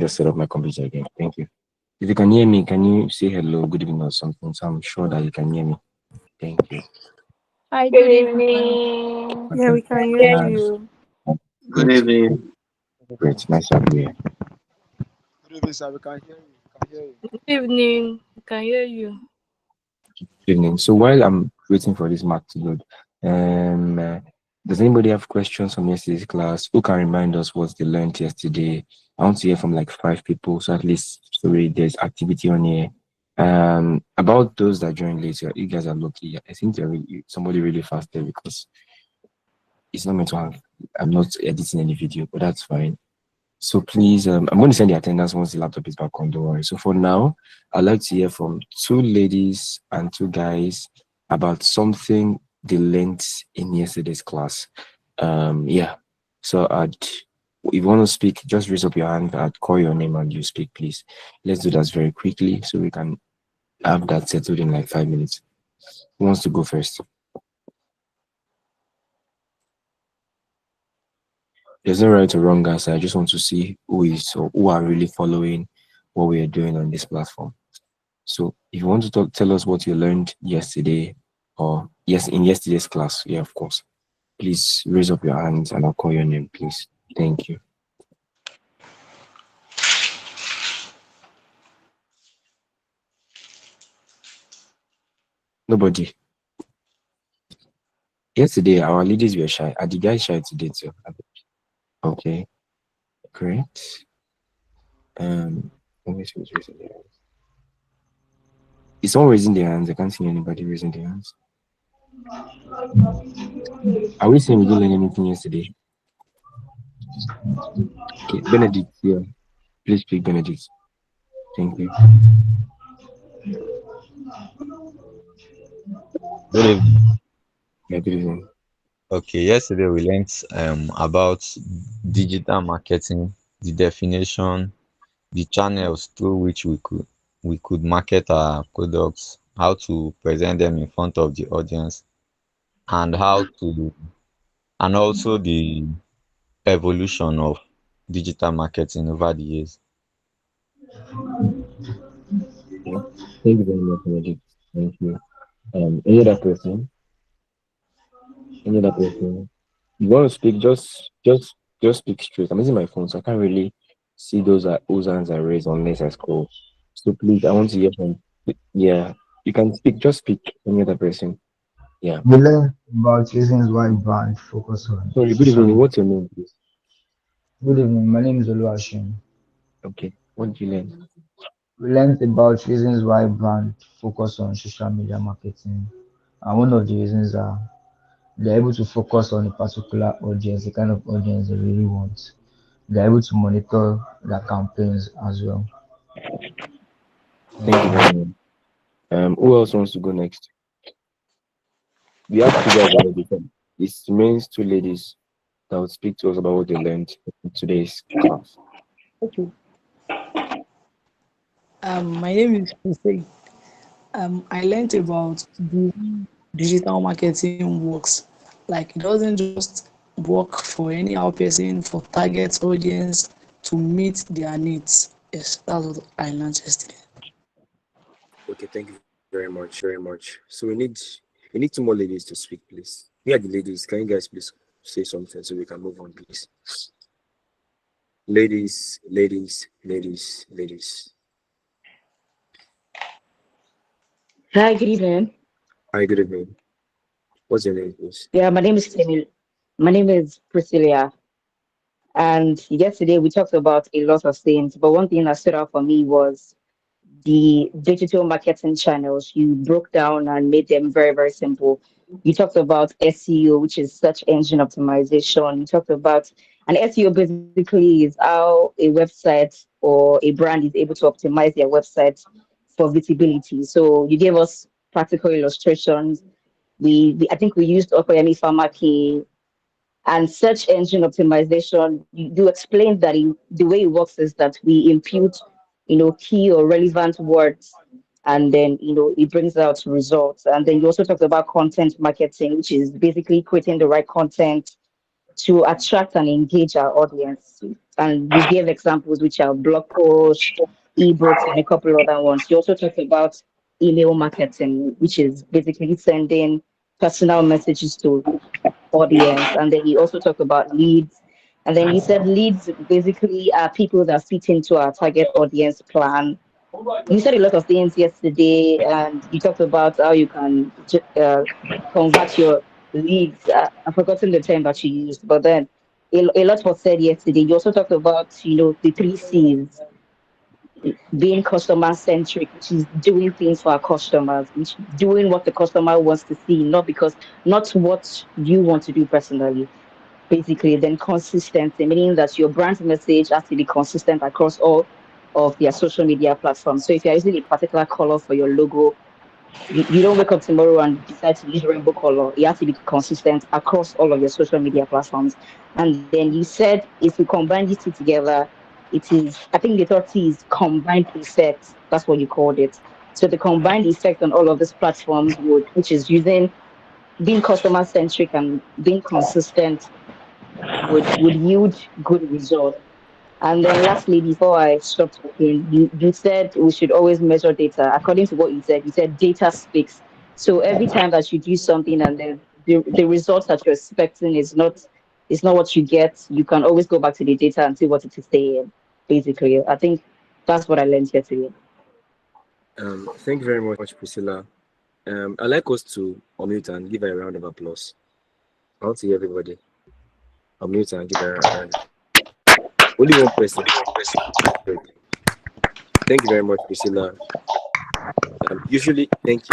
just set up my computer again. Thank you. If you can hear me, can you say hello, good evening, or something? So I'm sure that you can hear me. Thank you. Hi, Good good evening. evening. Yeah, we Okay. can hear Yeah. you. Good Great. evening. Great. Nice to have you here. Good evening, sir. We can hear you. We can hear you. Good evening. We can hear you. Good evening. So while I'm waiting for this mark to load, um, uh, does anybody have questions from yesterday's class? Who can remind us what they learned yesterday? I want to hear from like 5 people, so at least there's activity on here. About those that joined later, you guys are lucky. I think somebody really fast there because it's not meant to have. I'm not editing any video, but that's fine. So please, I'm going to send the attendance once the laptop is back on. Don't worry. So for now, I'd like to hear from 2 ladies and 2 guys about something they learned in yesterday's class. Yeah. So if you want to speak, just raise up your hand. I'd call your name and you speak, please. Let's do that very quickly so we can have that settled in like 5 minutes. Who wants to go first? There's no right or wrong answer. I just want to see who is or who are really following what we are doing on this platform. So if you want to tell us what you learned yesterday, or yes, in yesterday's class, yeah, of course, please raise up your hands and I'll call your name, please. Thank you. Nobody. Yesterday, our ladies were shy. Are the guys shy today too? Okay, great. Let me see who's raising their hands. Is someone raising their hands? I can't see anybody raising their hands. Are we saying we didn't learn anything yesterday? Okay, Benedict, yeah. Please speak, Benedict. Thank you. Good evening. Yeah, good evening. Okay, yesterday we learned about digital marketing, the definition, the channels through which we could market our products, how to present them in front of the audience, and how to and also the evolution of digital marketing over the years. Yeah. Thank you very much, Benedict. Thank you. Any other person? Any other person? You want to speak? Just speak straight. I'm using my phone, so I can't really see whose hands are raised unless I scroll. So please, I want to hear from. Yeah, you can speak. Just speak. Any other person? Yeah. We learn about reasons why brands focus on Sorry. Good social evening. media. What's your name, please? Good evening, my name is Oluwashim. Okay. What did you learn? We learned about reasons why brands focus on social media marketing. And one of the reasons are they're able to focus on a particular audience, the kind of audience they really want. They're able to monitor their campaigns as well. Thank you very much. Who else wants to go next? We have 2 guys already. So it remains 2 ladies that will speak to us about what they learned in today's class. Okay. My name is Hussein. I learned about the digital marketing works. Like it doesn't just work for anyhow person for target audience to meet their needs. Yes, that's what I learned yesterday. Okay, thank you very much. Very much. So we need 2 more ladies to speak, please. We are the ladies. Can you guys please say something so we can move on, please? Ladies, ladies, ladies, ladies. Hi, good evening. Hi, good evening. What's your name, please? Yeah, my name is Timmy. My name is Priscilla. And yesterday we talked about a lot of things, but one thing that stood out for me was the digital marketing channels. You broke down and made them very, very simple. You talked about SEO, which is search engine optimization. You talked about, and SEO basically is how a website or a brand is able to optimize their website for visibility. So you gave us practical illustrations. I think we used Okoyemi Pharmacy and search engine optimization. You explained that the way it works is that we impute, key or relevant words, and then it brings out results. And then you also talked about content marketing, which is basically creating the right content to attract and engage our audience. And you gave examples which are blog posts, ebooks, and a couple other ones. You also talked about email marketing, which is basically sending personal messages to audience. And then you also talked about leads. And then you said leads basically are people that fit into our target audience plan. You said a lot of things yesterday, and you talked about how you can convert your leads. I've forgotten the term that you used, but then a lot was said yesterday. You also talked about, the three C's, being customer centric, which is doing things for our customers, which doing what the customer wants to see, not what you want to do personally. Basically, then consistency, meaning that your brand message has to be consistent across all of their social media platforms. So if you're using a particular color for your logo, you don't wake up tomorrow and decide to use rainbow color. You have to be consistent across all of your social media platforms. And then you said if we combine these two together, it is, I think the third T is combined effect. That's what you called it. So the combined effect on all of these platforms which is using being customer centric and being consistent, would yield good results. And then lastly, before I stop talking, you said we should always measure data. According to what you said data speaks. So every time that you do something and then the results that you're expecting is not what you get, you can always go back to the data and see what it is saying. Basically, I think that's what I learned here today. Thank you very much, Priscilla. I'd like us to unmute and give her a round of applause. I want to hear everybody unmute and give her a round. Only one person. Great. Thank you very much, Priscilla. Usually, thank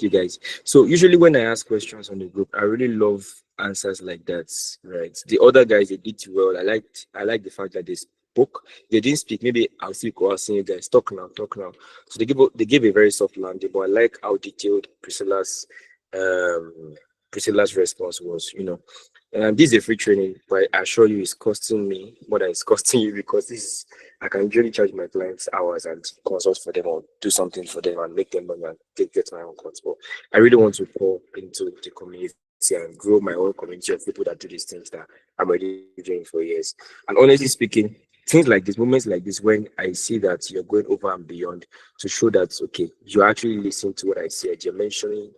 you, guys. So usually when I ask questions on the group, I really love answers like that, right? The other guys they did well. I like the fact that they spoke. They didn't speak. Maybe I'll still go asking you guys talk now, talk now. So they gave a very soft landing, but I like how detailed um Priscilla's response was. This is a free training, but I assure you, it's costing me more than it's costing you because this is I can usually charge my clients hours and consult for them or do something for them and make them money and get my own cuts. But I really want to pour into the community and grow my own community of people that do these things that I'm already doing for years. And honestly speaking, things like this, moments like this, when I see that you're going over and beyond to show that okay, you actually listen to what I said, you're mentioning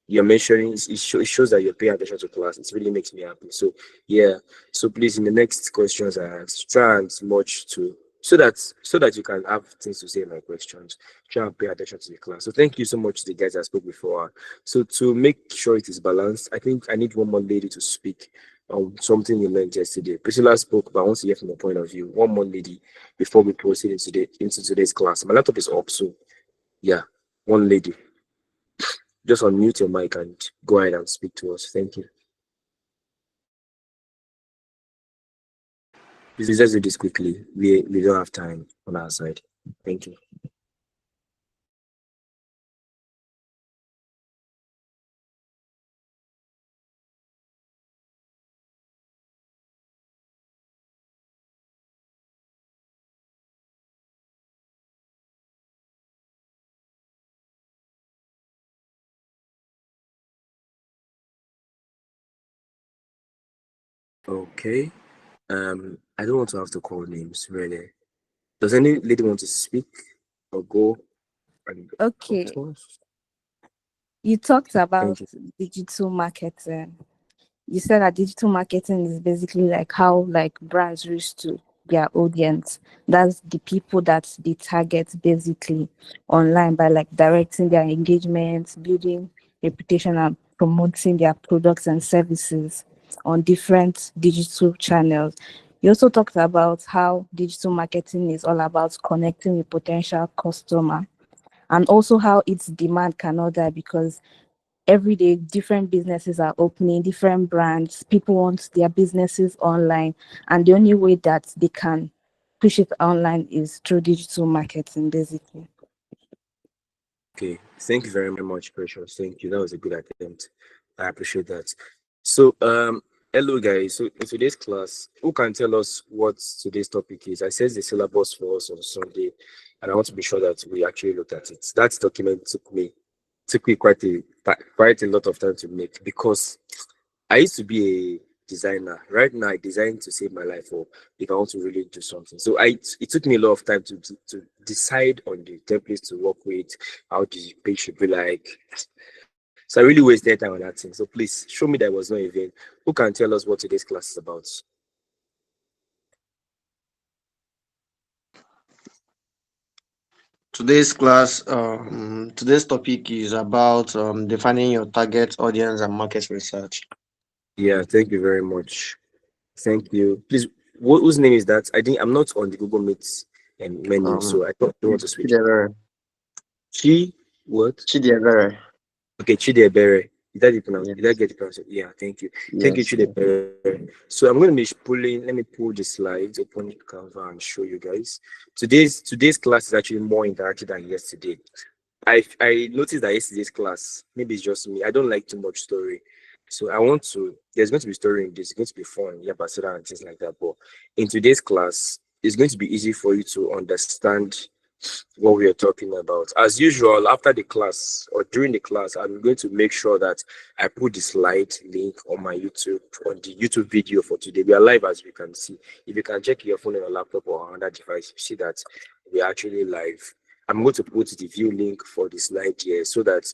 it shows that you're paying attention to class. It really makes me happy. So yeah, so please in the next questions I ask, try and much to so that you can have things to say in my questions. Try and pay attention to the class. So thank you so much to the guys I spoke before. So to make sure it is balanced, I think I need one more lady to speak on something you learned yesterday. Priscilla spoke, but I want to hear from your point of view. One more lady before we proceed into today's class. My laptop is up, so yeah, one lady. Just unmute your mic and go ahead and speak to us. Thank you. Please let's do this quickly. We don't have time on our side. Thank you. Okay. I don't want to have to call names really. Does any lady want to speak or go and talk Okay, to us? you talked Thank about you. digital marketing. You said that digital marketing is basically like how like brands reach to their audience. That's the people that they target basically online by like directing their engagements, building reputation and promoting their products and services on different digital channels. You also talked about how digital marketing is all about connecting with potential customer and also how its demand cannot die because every day different businesses are opening, different brands, people want their businesses online, and the only way that they can push it online is through digital marketing basically. Okay. Thank you very much, Precious. Thank you. That was a good attempt. I appreciate that. So hello guys. So in today's class, who can tell us what today's topic is? I said the syllabus for us on Sunday, and I want to be sure that we actually looked at it. That document took me quite a lot of time to make because I used to be a designer. Right now, I design to save my life or if I want to really do something. So it took me a lot of time to decide on the templates to work with, how the page should be like. So I really wasted time on that thing. So please show me that it was not a vain. Who can tell us what today's class is about? Today's topic is about defining your target audience and market research. Yeah, thank you very much. Thank you. Please, whose name is that? I think I'm not on the Google Meet menu, so Um, I don't want to switch. Chidevere. Chi what? Chidevere. Okay, Chidebere. Did I Yes, get the pronunciation? Yeah, thank you. Thank you, yes, yes. Chidebere. So I'm going to be pulling, let me pull the slides, open Canva and show you guys. Today's class is actually more interactive than yesterday. I noticed that yesterday's class, maybe it's just me. I don't like too much story. So I want to, there's going to be story in this, it's going to be fun, yeah, but and things like that. But in today's class, it's going to be easy for you to understand what we are talking about. As usual, after the class or during the class, I'm going to make sure that I put the slide link on my YouTube, on the YouTube video for today. We are live as we can see. If you can check your phone or your laptop or another device, you see that we are actually live. I'm going to put the view link for the slide here so that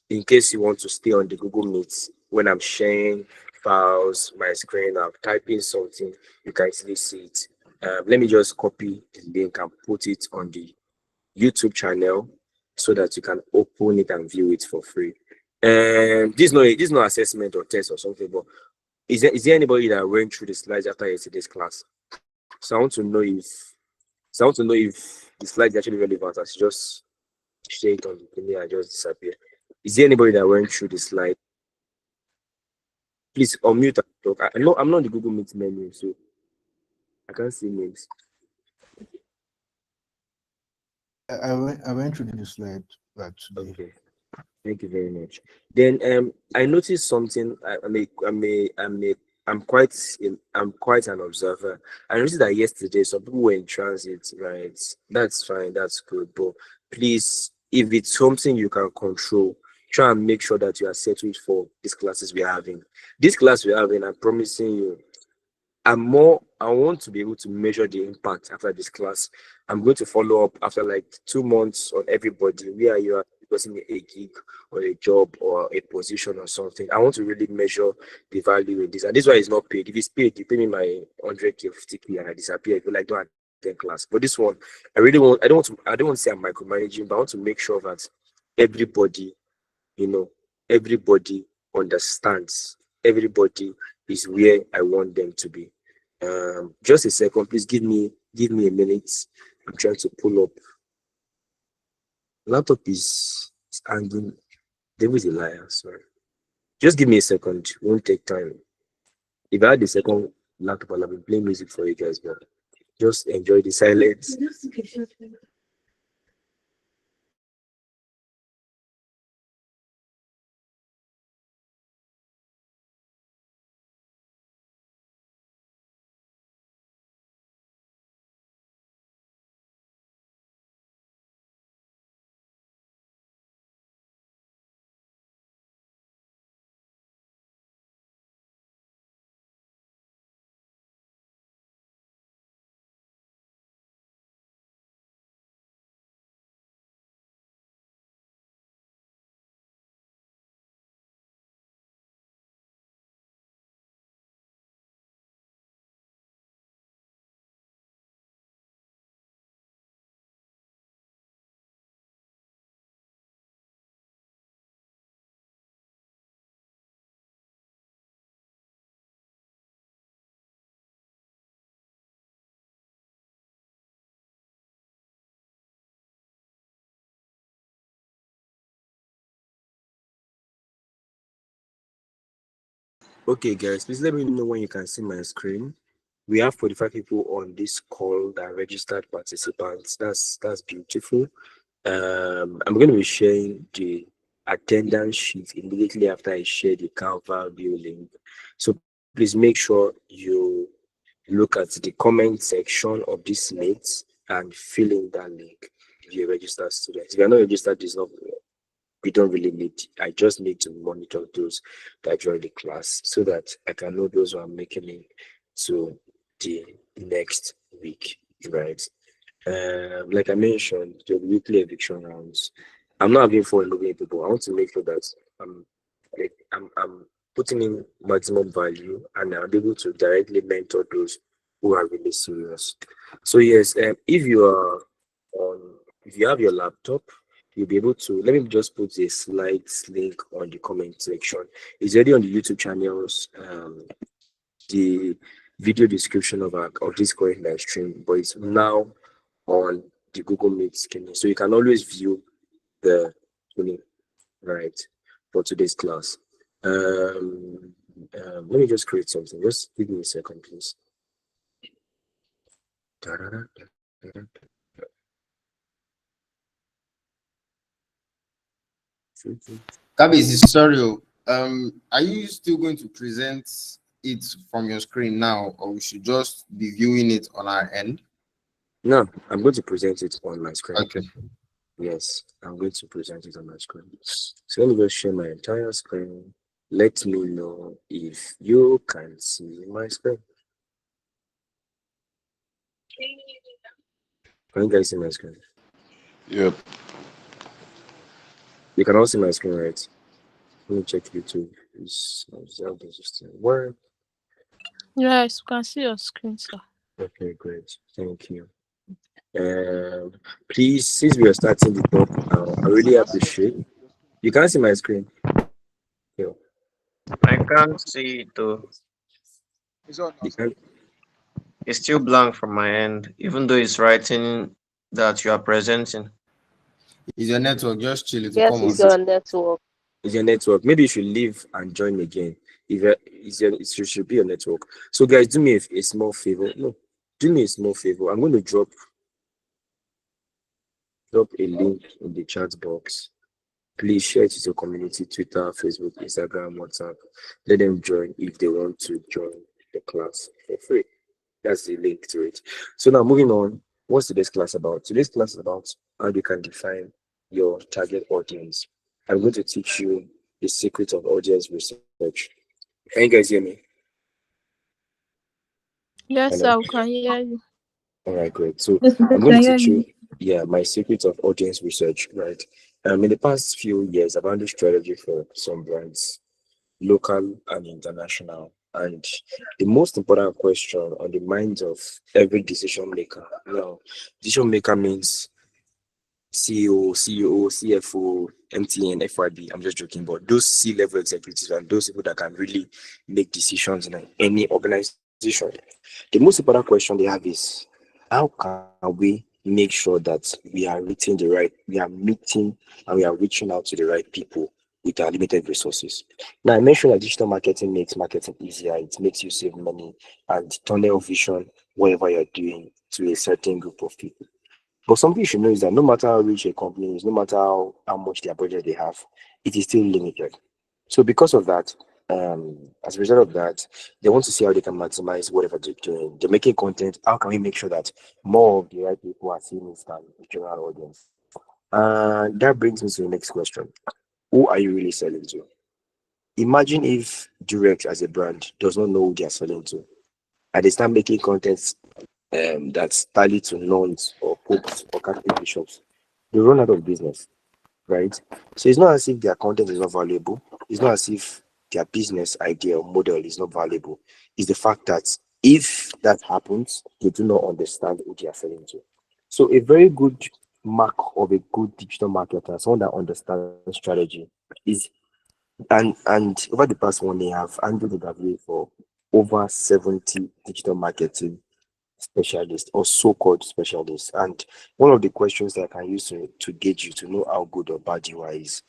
in case you want to stay on the Google Meet, when I'm sharing files, my screen, I'm typing something, you can easily see it. Let me just copy the link and put it on the YouTube channel so that you can open it and view it for free. And this is no assessment or test or something, but is there anybody that went through the slides after yesterday's class? So I want to know if the slides are actually relevant as you just share it on the thing and just disappear. Is there anybody that went through the slide? Please unmute and talk. I'm not on the Google Meet menu, so I can't see names. I went through the slide today. Okay. Thank you very much. Then I noticed something. I'm quite an observer. I noticed that yesterday some people were in transit, right? That's fine, that's good. But please, if it's something you can control, try and make sure that you are settled for these classes we're having. This class we're having, I'm promising you, I want to be able to measure the impact after this class. I'm going to follow up after like 2 months on everybody where you are getting a gig or a job or a position or something. I want to really measure the value in this. And this is why it's not paid. If it's paid, you pay me my 100K or 50K and I disappear. If you like, don't attend class. But this one, I don't want to say I'm micromanaging, but I want to make sure that everybody, you know, everybody understands. Everybody is where I want them to be. Just a second, please give me a minute. I'm trying to pull up. Laptop is hanging. Devil is a liar. Sorry. Just give me a second. It won't take time. If I had the second laptop, I'll have been playing music for you guys, but just enjoy the silence. Okay, guys, please let me know when you can see my screen. We have 45 people on this call that are registered participants. That's beautiful. I'm going to be sharing the attendance sheet immediately after I share the Canva view link. So please make sure you look at the comment section of this list and fill in that link if you're a registered student. If you're not registered, it's not we don't really need. I just need to monitor those that join the class so that I can know those who are making it to the next week, right? Like I mentioned, the weekly eviction rounds. I'm not having fun looking people. I want to make sure that I'm I'm putting in maximum value and I'm able to directly mentor those who are really serious. So yes, if you are on, if you have your laptop, you'll be able to. Let me just put a slides link on the comment section. It's already on the YouTube channels. The video description of this current live stream, but it's now on the Google Meet screen, so you can always view the screen, right, for today's class. Let me just create something. Just give me a second, please. Gabby, sorry. Are you still going to present it from your screen now, or we should just be viewing it on our end? No, I'm going to present it on my screen. Okay. Yes, I'm going to present it on my screen. So let me just share my entire screen. Let me know if you can see my screen. Can you guys see my screen? Yep. You can all see my screen, right? Let me check YouTube. Is how does it still work? Yes, you can see your screen, sir. Okay, great. Thank you. Please, since we are starting the talk now, I really appreciate. You can see my screen. Yeah. I can't see it though. It's on You now, sir. can. It's still blank from my end, even though it's writing that you are presenting. Is your network just chill? To Yes, come it's on. your network. Is your network? Maybe you should leave and join again. If it should be your network. So guys, do me a small favor. No, do me a small favor. I'm going to drop a link in the chat box. Please share it to your community, Twitter, Facebook, Instagram, WhatsApp. Let them join if they want to join the class for free. That's the link to it. So now moving on, what's today's class about? Today's class is about how you can define your target audience. I'm going to teach you the secret of audience research. Can you guys hear me? Yes, Hello. sir, we can hear you. All right, great. So Yes, we I'm going can to hear teach you. you, yeah, my secret of audience research, right? In the past few years, I've handled strategy for some brands, local and international. And the most important question on the minds of every decision maker. Now, decision maker means CEO, CFO, MTN, FYB. I'm just joking, but those C-level executives and those people that can really make decisions in any organization. The most important question they have is, how can we make sure that we are reaching the right, we are meeting and we are reaching out to the right people with our limited resources. Now, I mentioned that digital marketing makes marketing easier, it makes you save money and tunnel vision whatever you're doing to a certain group of people. But something you should know is that no matter how rich a company is, no matter how much their budget they have, it is still limited. So because of that, as a result of that, they want to see how they can maximize whatever they're doing. They're making content. How can we make sure that more of the right people are seeing this than the general audience? And that brings me to the next question. Who are you really selling to? Imagine if Durex as a brand does not know who they are selling to, and they start making content that's tally to nuns or popes or Catholic bishops, they run out of business, right? So it's not as if their content is not valuable. It's not as if their business idea or model is not valuable. It's the fact that if that happens, they do not understand who they are selling to. So a very good mark of a good digital marketer, someone that understands strategy, is and over the past 1 year, I've handled interview for over 70 digital marketing specialist or so-called specialist. And one of the questions that I can use to gauge you to know how good or bad you are is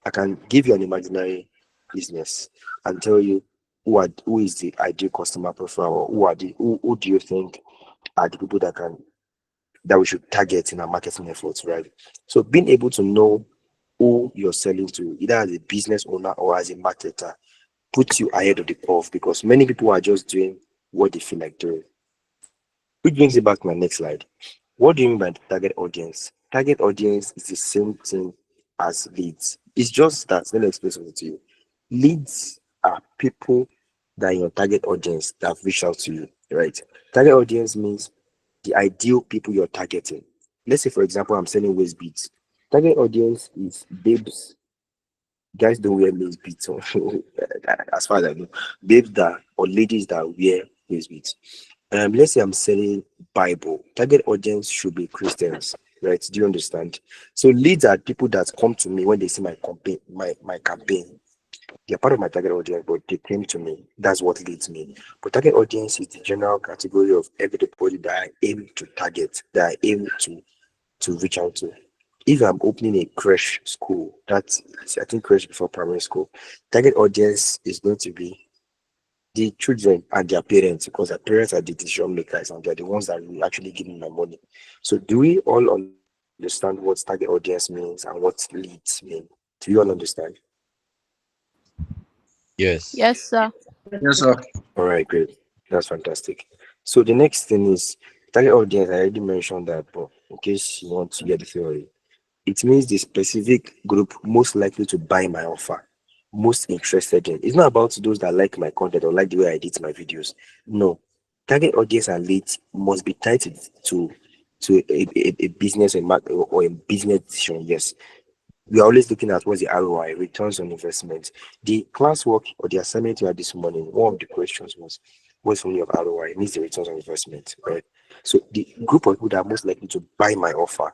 I can give you an imaginary business and tell you who is the ideal customer profile or who do you think are the people that we should target in our marketing efforts, right? So being able to know who you're selling to, either as a business owner or as a marketer, puts you ahead of the curve because many people are just doing what they feel like doing. Which brings it back to my next slide. What do you mean by target audience? Target audience is the same thing as leads. It's just that, let me explain something to you. Leads are people that are your target audience that have reached out to you, right? Target audience means the ideal people you're targeting. Let's say, for example, I'm selling waist beads. Target audience is babes. Guys don't wear waist beads, so as far as I know, babes that or ladies that wear waist beads. Let's say I'm selling Bible. Target audience should be Christians, right? Do you understand? So leads are people that come to me when they see my campaign, my campaign. They're part of my target audience, but they came to me. That's what leads me. But target audience is the general category of everybody that I aim to target, that I aim to reach out to. If I'm opening a crash school, that's I think crash before primary school, target audience is going to be the children and their parents, because their parents are the decision makers and they're the ones that will actually give me my money. So do we all understand what target audience means and what leads mean? Do you all understand? Yes. Yes, sir. Yes, sir. All right, great. That's fantastic. So the next thing is target audience. I already mentioned that, but in case you want to get the theory, it means the specific group most likely to buy my offer, most interested in. It's not about those that like my content or like the way I edit my videos. No, target audience and leads must be tied to a business or a business decision. Yes, we are always looking at what's the ROI, returns on investment. The classwork or the assignment you had this morning, one of the questions was, what's only of ROI? It means the returns on investment, right? So the group of people that are most likely to buy my offer,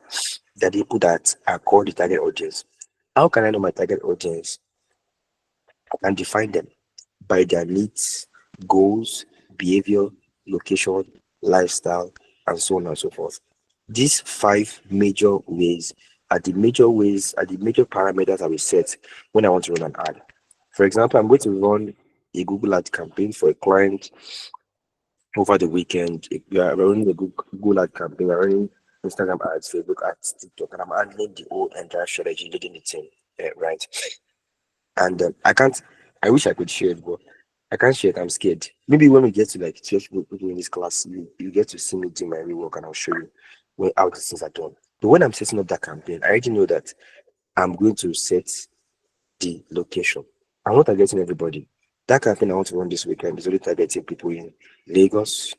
that the people that are called the target audience. How can I know my target audience? I can define them by their needs, goals, behavior, location, lifestyle, and so on and so forth. These five major ways are the major parameters that we set when I want to run an ad. For example, I'm going to run a Google ad campaign for a client over the weekend. We are running a Google ad campaign, we're running Instagram ads, Facebook ads, TikTok, and I'm handling the whole entire strategy, leading the team, right? And I can't. I wish I could share it, but I can't share it. I'm scared. Maybe when we get to like 12 people in this class, you get to see me do my real work, and I'll show you how these things are done. But when I'm setting up that campaign, I already know that I'm going to set the location. I'm not targeting everybody. That campaign I want to run this weekend is only targeting people in Lagos,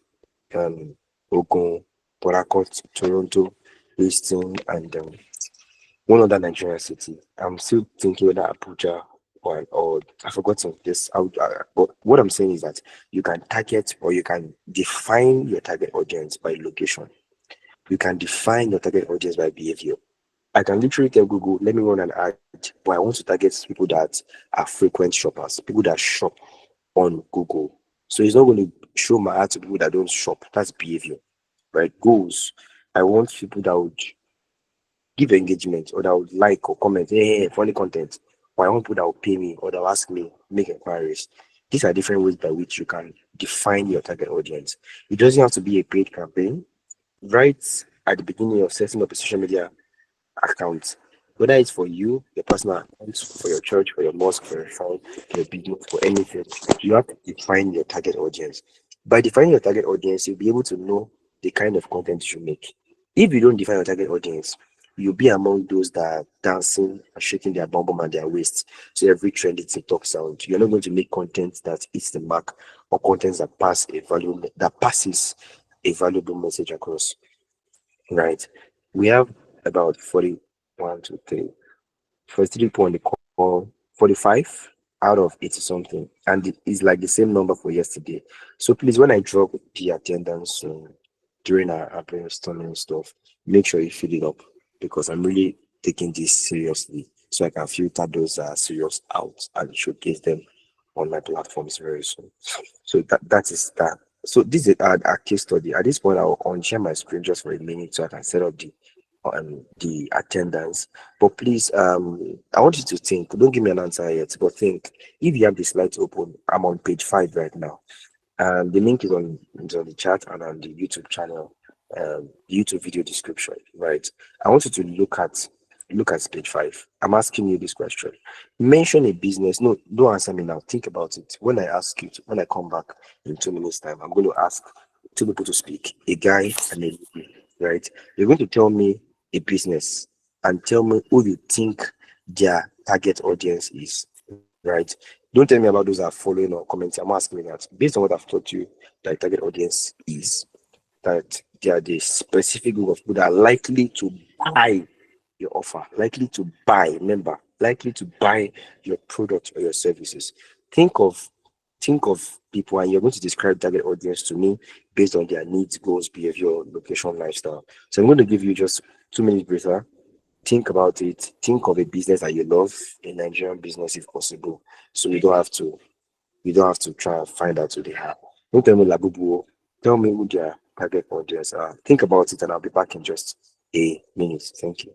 um, Ogun, Port Harcourt, Toronto, Houston, and one other Nigerian city. I'm still thinking whether Abuja or I've forgotten this. But what I'm saying is that you can target or you can define your target audience by location. You can define your target audience by behavior. I can literally tell Google, let me run an ad, but I want to target people that are frequent shoppers, people that shop on Google. So it's not going to show my ad to people that don't shop. That's behavior, right? Goals. I want people that would give engagement or that would like or comment, hey, funny content. Or I want people that will pay me or that will ask me, make inquiries. These are different ways by which you can define your target audience. It doesn't have to be a paid campaign. Right at the beginning of setting up a social media account, whether it's for you, your personal account, for your church, for your mosque, for your phone, for your business, for anything, you have to define your target audience. By defining your target audience, you'll be able to know the kind of content you make. If you don't define your target audience, you'll be among those that are dancing and shaking their bum bum and their waist to every trendy TikTok sound. You're not going to make content that hits the mark or content that passes a valuable message across. Right. We have about 41, 2, 3, 43 people on the call, 45 out of 80 something. And it is like the same number for yesterday. So please, when I drop the attendance during our brainstorming stuff, make sure you fill it up because I'm really taking this seriously so I can filter those that are serious out and showcase them on my platforms very soon. So that is that. So this is a case study. At this point, I'll share my screen just for a minute so I can set up the attendance. But please, I want you to think. Don't give me an answer yet, but think. If you have the slides open, I'm on page 5 right now. The link is on the chat and on the YouTube channel, YouTube video description, right? I want you to look at page 5. I'm asking you this question. Mention a business. No, don't answer me now. Think about it. When I come back in 2 minutes time, I'm going to ask two people to speak, a guy and a lady, right? You're going to tell me a business and tell me who you think their target audience is, right? Don't tell me about those that are following or commenting. I'm asking you that based on what I've taught you that target audience is, that they are the specific group of people that are likely to buy your offer, likely to buy, remember, likely to buy your product or your services. Think of think of people, and you're going to describe target audience to me based on their needs, goals, behavior, location, lifestyle. So I'm going to give you just 2 minutes breather. Think about it. Think of a business that you love, a Nigerian business if possible. So you don't have to try and find out who they are. Don't tell me Labubu. Tell me who their target audience are. Think about it, and I'll be back in just a minute. Thank you.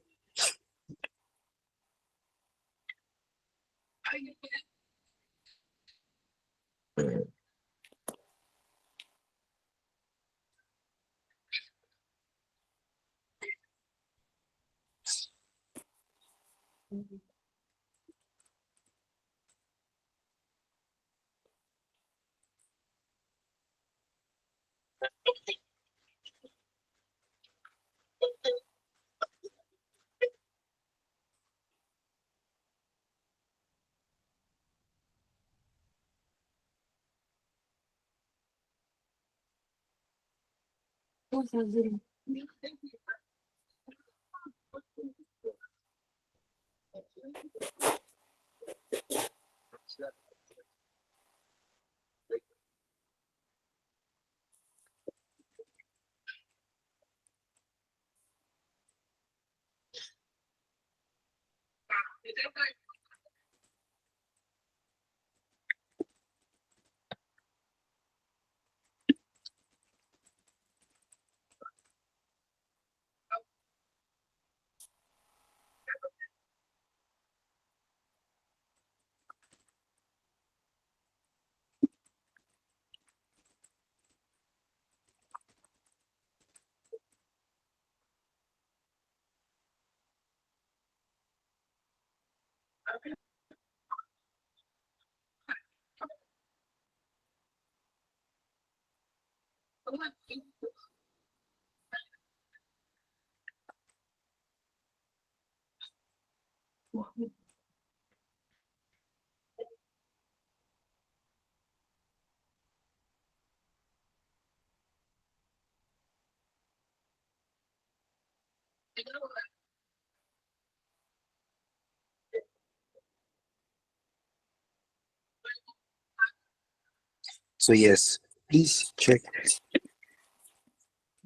So yes, please check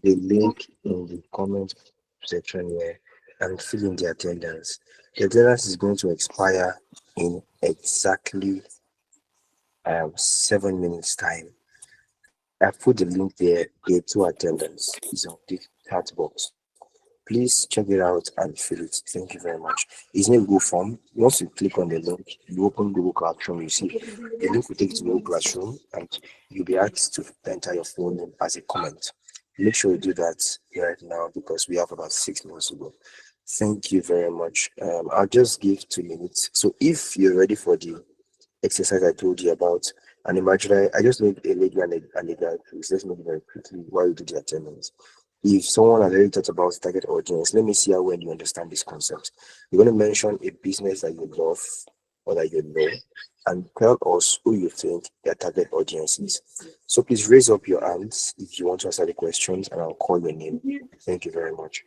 the link in the comment section here and fill in the attendance. The attendance is going to expire in exactly 7 minutes time. I put the link there. The two attendance is on the chat box. Please check it out and fill it. Thank you very much. It's in a Google form. Once you click on the link, you open Google Classroom, you see the link will take you to Google Classroom and you'll be asked to enter your full name as a comment. Make sure you do that right now because we have about 6 minutes to go. Thank you very much. I'll just give 2 minutes. So if you're ready for the exercise I told you about, an imaginary, I just need a lady and a guy, please. Let's make it very quickly while you do the attendance. If someone has already thought about target audience, let me see how well you understand this concept. You're going to mention a business that you love or that you know and tell us who you think their target audience is. So please raise up your hands if you want to answer the questions and I'll call your name. Thank you very much.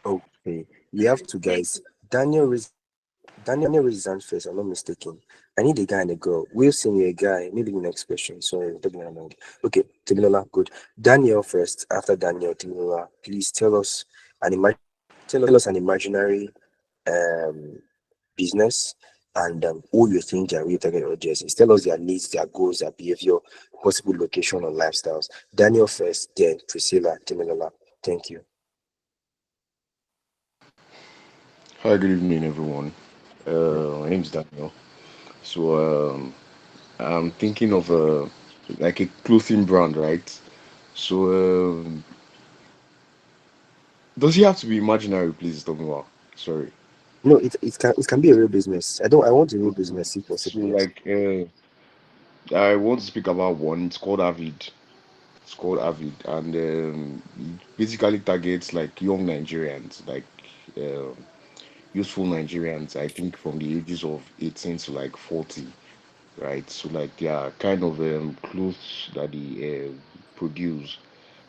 Okay, we have two guys. Daniel raised his hand first, I'm not mistaken. I need a guy and a girl. We'll send you a guy. Maybe the next question. Sorry, don't get me wrong. Okay, Timilola, good. Daniel first. After Daniel, Timilola, please tell us an imaginary um business and who you think their real target audience is. Tell us their needs, their goals, their behavior, possible location or lifestyles. Daniel first, then Priscilla, Timilola. Thank you. Hi, good evening, everyone. My name's Daniel. So, I'm thinking of like a clothing brand, right? So, does he have to be imaginary, please, tell me what? Sorry. No, it can be a real business. I want a real business if So, possible, yes. like, I want to speak about one. It's called Avid. It's called Avid, and it basically targets like young Nigerians, like um youthful Nigerians. I think from the ages of 18 to like 40, right? So like they are kind of clothes that they produce,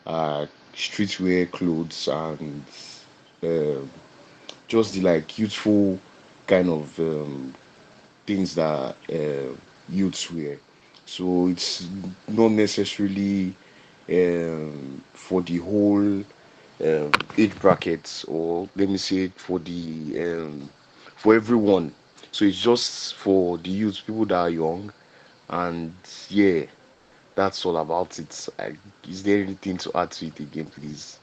streetwear clothes and um just the like youthful kind of things that youths wear. So it's not necessarily for the whole age brackets, or let me say for the for everyone. So it's just for the youth, people that are young, and yeah, that's all about it. Is there anything to add to it again, please?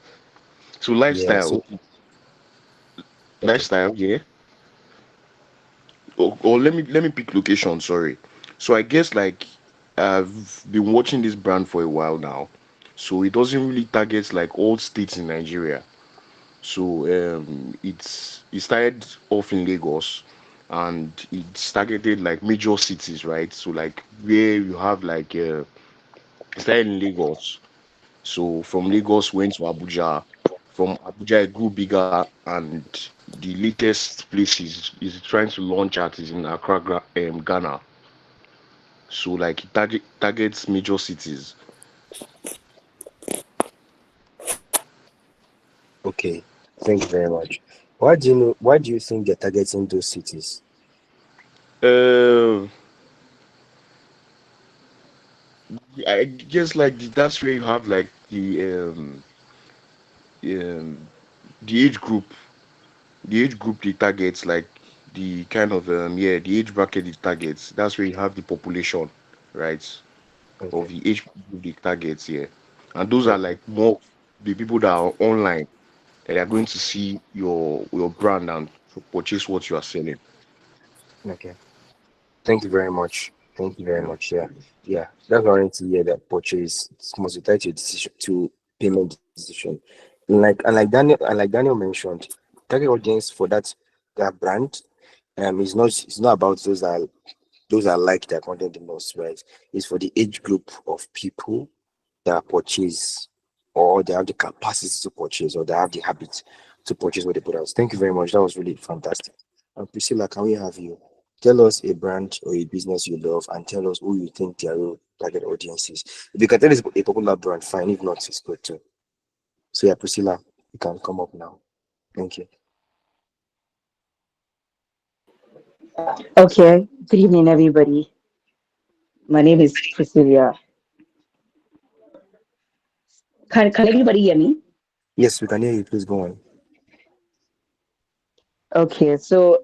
So Yeah. lifestyle, So okay. lifestyle, yeah. Or let me pick location. Sorry. So I guess like I've been watching this brand for a while now, so it doesn't really target like all states in Nigeria. So it started off in Lagos, and it's targeted like major cities, right? So like where you have like it started in Lagos. So from Lagos went to Abuja. From Abuja it grew bigger, and the latest places is trying to launch at is in Accra, Ghana. So like it targets major cities. Okay. Thank you very much. Why do you think they're targeting those cities? Uh, I guess like that's where you have like um the age group, they targets like the kind of yeah, the age bracket it targets. That's where you have the population, right? Of Okay. the age group they targets here, and those are Okay. like more the people that are online, and are going to see your brand and purchase what you are selling. Okay. Thank you very much. Thank you very Yeah. much. Yeah. Yeah. That's what I wanted to hear, that purchase must be tied to your decision, to payment decision. And like Daniel mentioned, target audience for that brand is not about those that like their content the most, right? It's for the age group of people that purchase, or they have the capacity to purchase, or they have the habit to purchase what they put out. Thank you very much. That was really fantastic. And Priscilla, can we have you tell us a brand or a business you love, and tell us who you think their real target audience is? If you can tell us a popular brand, fine. If not, it's good too. So yeah, Priscilla, you can come up now. Thank you. Okay, good evening, everybody. My name is Priscilla. Can everybody hear me? Yes, we can hear you. Please go on. Okay, so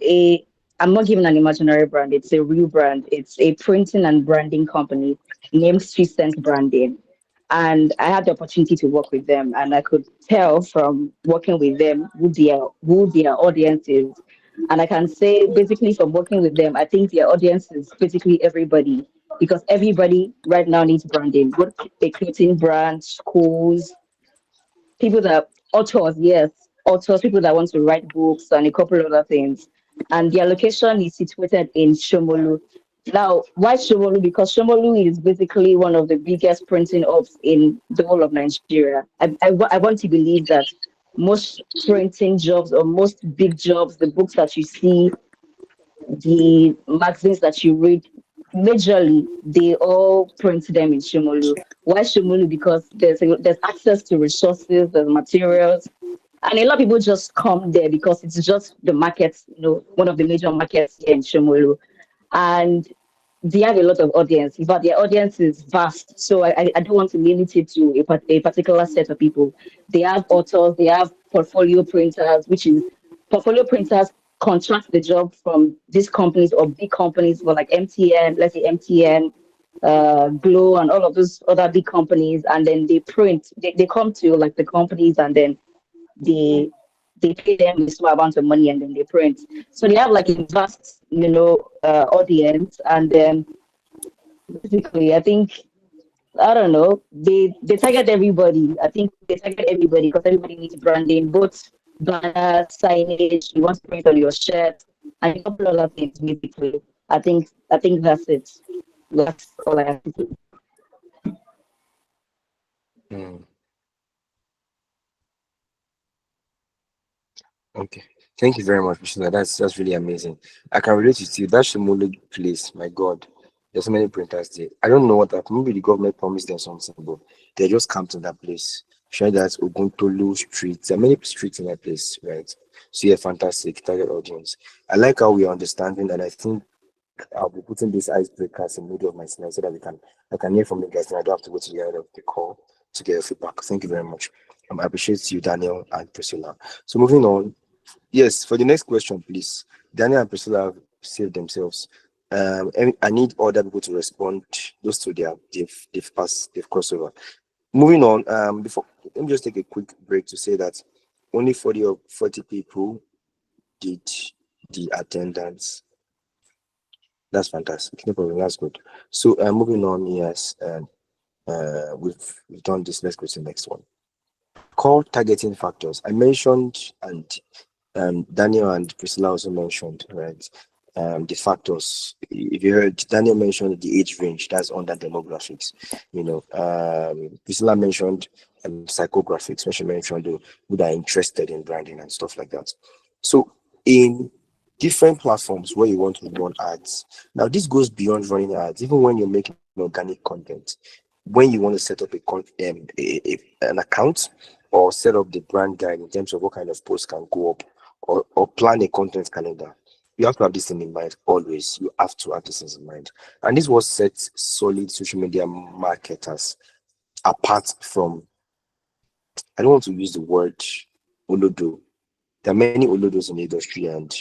I'm not giving an imaginary brand. It's a real brand. It's a printing and branding company named Cent Branding. And I had the opportunity to work with them, and I could tell from working with them who their audience is. And I can say basically from working with them, I think their audience is basically everybody, because everybody right now needs branding, both a clothing brand, schools, people that authors, yes, authors, people that want to write books and a couple other things. And their location is situated in Shomolu. Now, why Shomolu? Because Shomolu is basically one of the biggest printing hubs in the whole of Nigeria. I want to believe that most printing jobs or most big jobs, the books that you see, the magazines that you read, majorly they all print them in Shimolu. Why Shimolu? Because there's access to resources, there's materials, and a lot of people just come there because it's just the markets, one of the major markets here in Shimolu. And they have a lot of audience, but their audience is vast. So I don't want to limit it to a particular set of people. They have authors, they have portfolio printers, which is portfolio printers contract the job from these companies or big companies for like MTN, let's say MTN, Glow, and all of those other big companies, and then they print. They come to like the companies, and then they they pay them a small amount of money, and then they print. So they have like a vast, audience, and then basically, I think I don't know. They target everybody. I think they target everybody because everybody needs branding, both banners, signage. You want to print on your shirt, and a couple other things. Basically, I think that's it. That's all I have to say. Mm. Okay. Thank you very much, Priscilla. That's really amazing. I can relate to you. That Shimulu place, my God, there's so many printers there. I don't know what happened. Maybe the government promised them something, but they just camped in that place. Share that Oguntolu Street. There are many streets in that place, right? So yeah, fantastic target audience. I like how we are understanding, and I think I'll be putting these icebreakers in the middle of my slides so that I can hear from you guys and I don't have to go to the end of the call to get your feedback. Thank you very much. I appreciate you, Daniel and Priscilla. So moving on. Yes, for the next question, please. Daniel and Priscilla have saved themselves. I need other people to respond. Those two, they've passed, they've crossed over. Moving on. Before let me just take a quick break to say that only 40 people did the attendance. That's fantastic. No problem. That's good. So moving on. Yes, we've done this. Let's go to the next one. Core targeting factors. I mentioned, and Daniel and Priscilla also mentioned, right? The factors. If you heard, Daniel mentioned the age range, that's under demographics. Priscilla mentioned psychographics, when she mentioned who are interested in branding and stuff like that. So, in different platforms where you want to run ads, now this goes beyond running ads, even when you're making organic content. When you want to set up an account or set up the brand guide in terms of what kind of posts can go up or plan a content calendar. You have to have this thing in mind always. You have to have this in mind. And this was sets solid social media marketers apart from, I don't want to use the word olodo. There are many olodos in the industry, and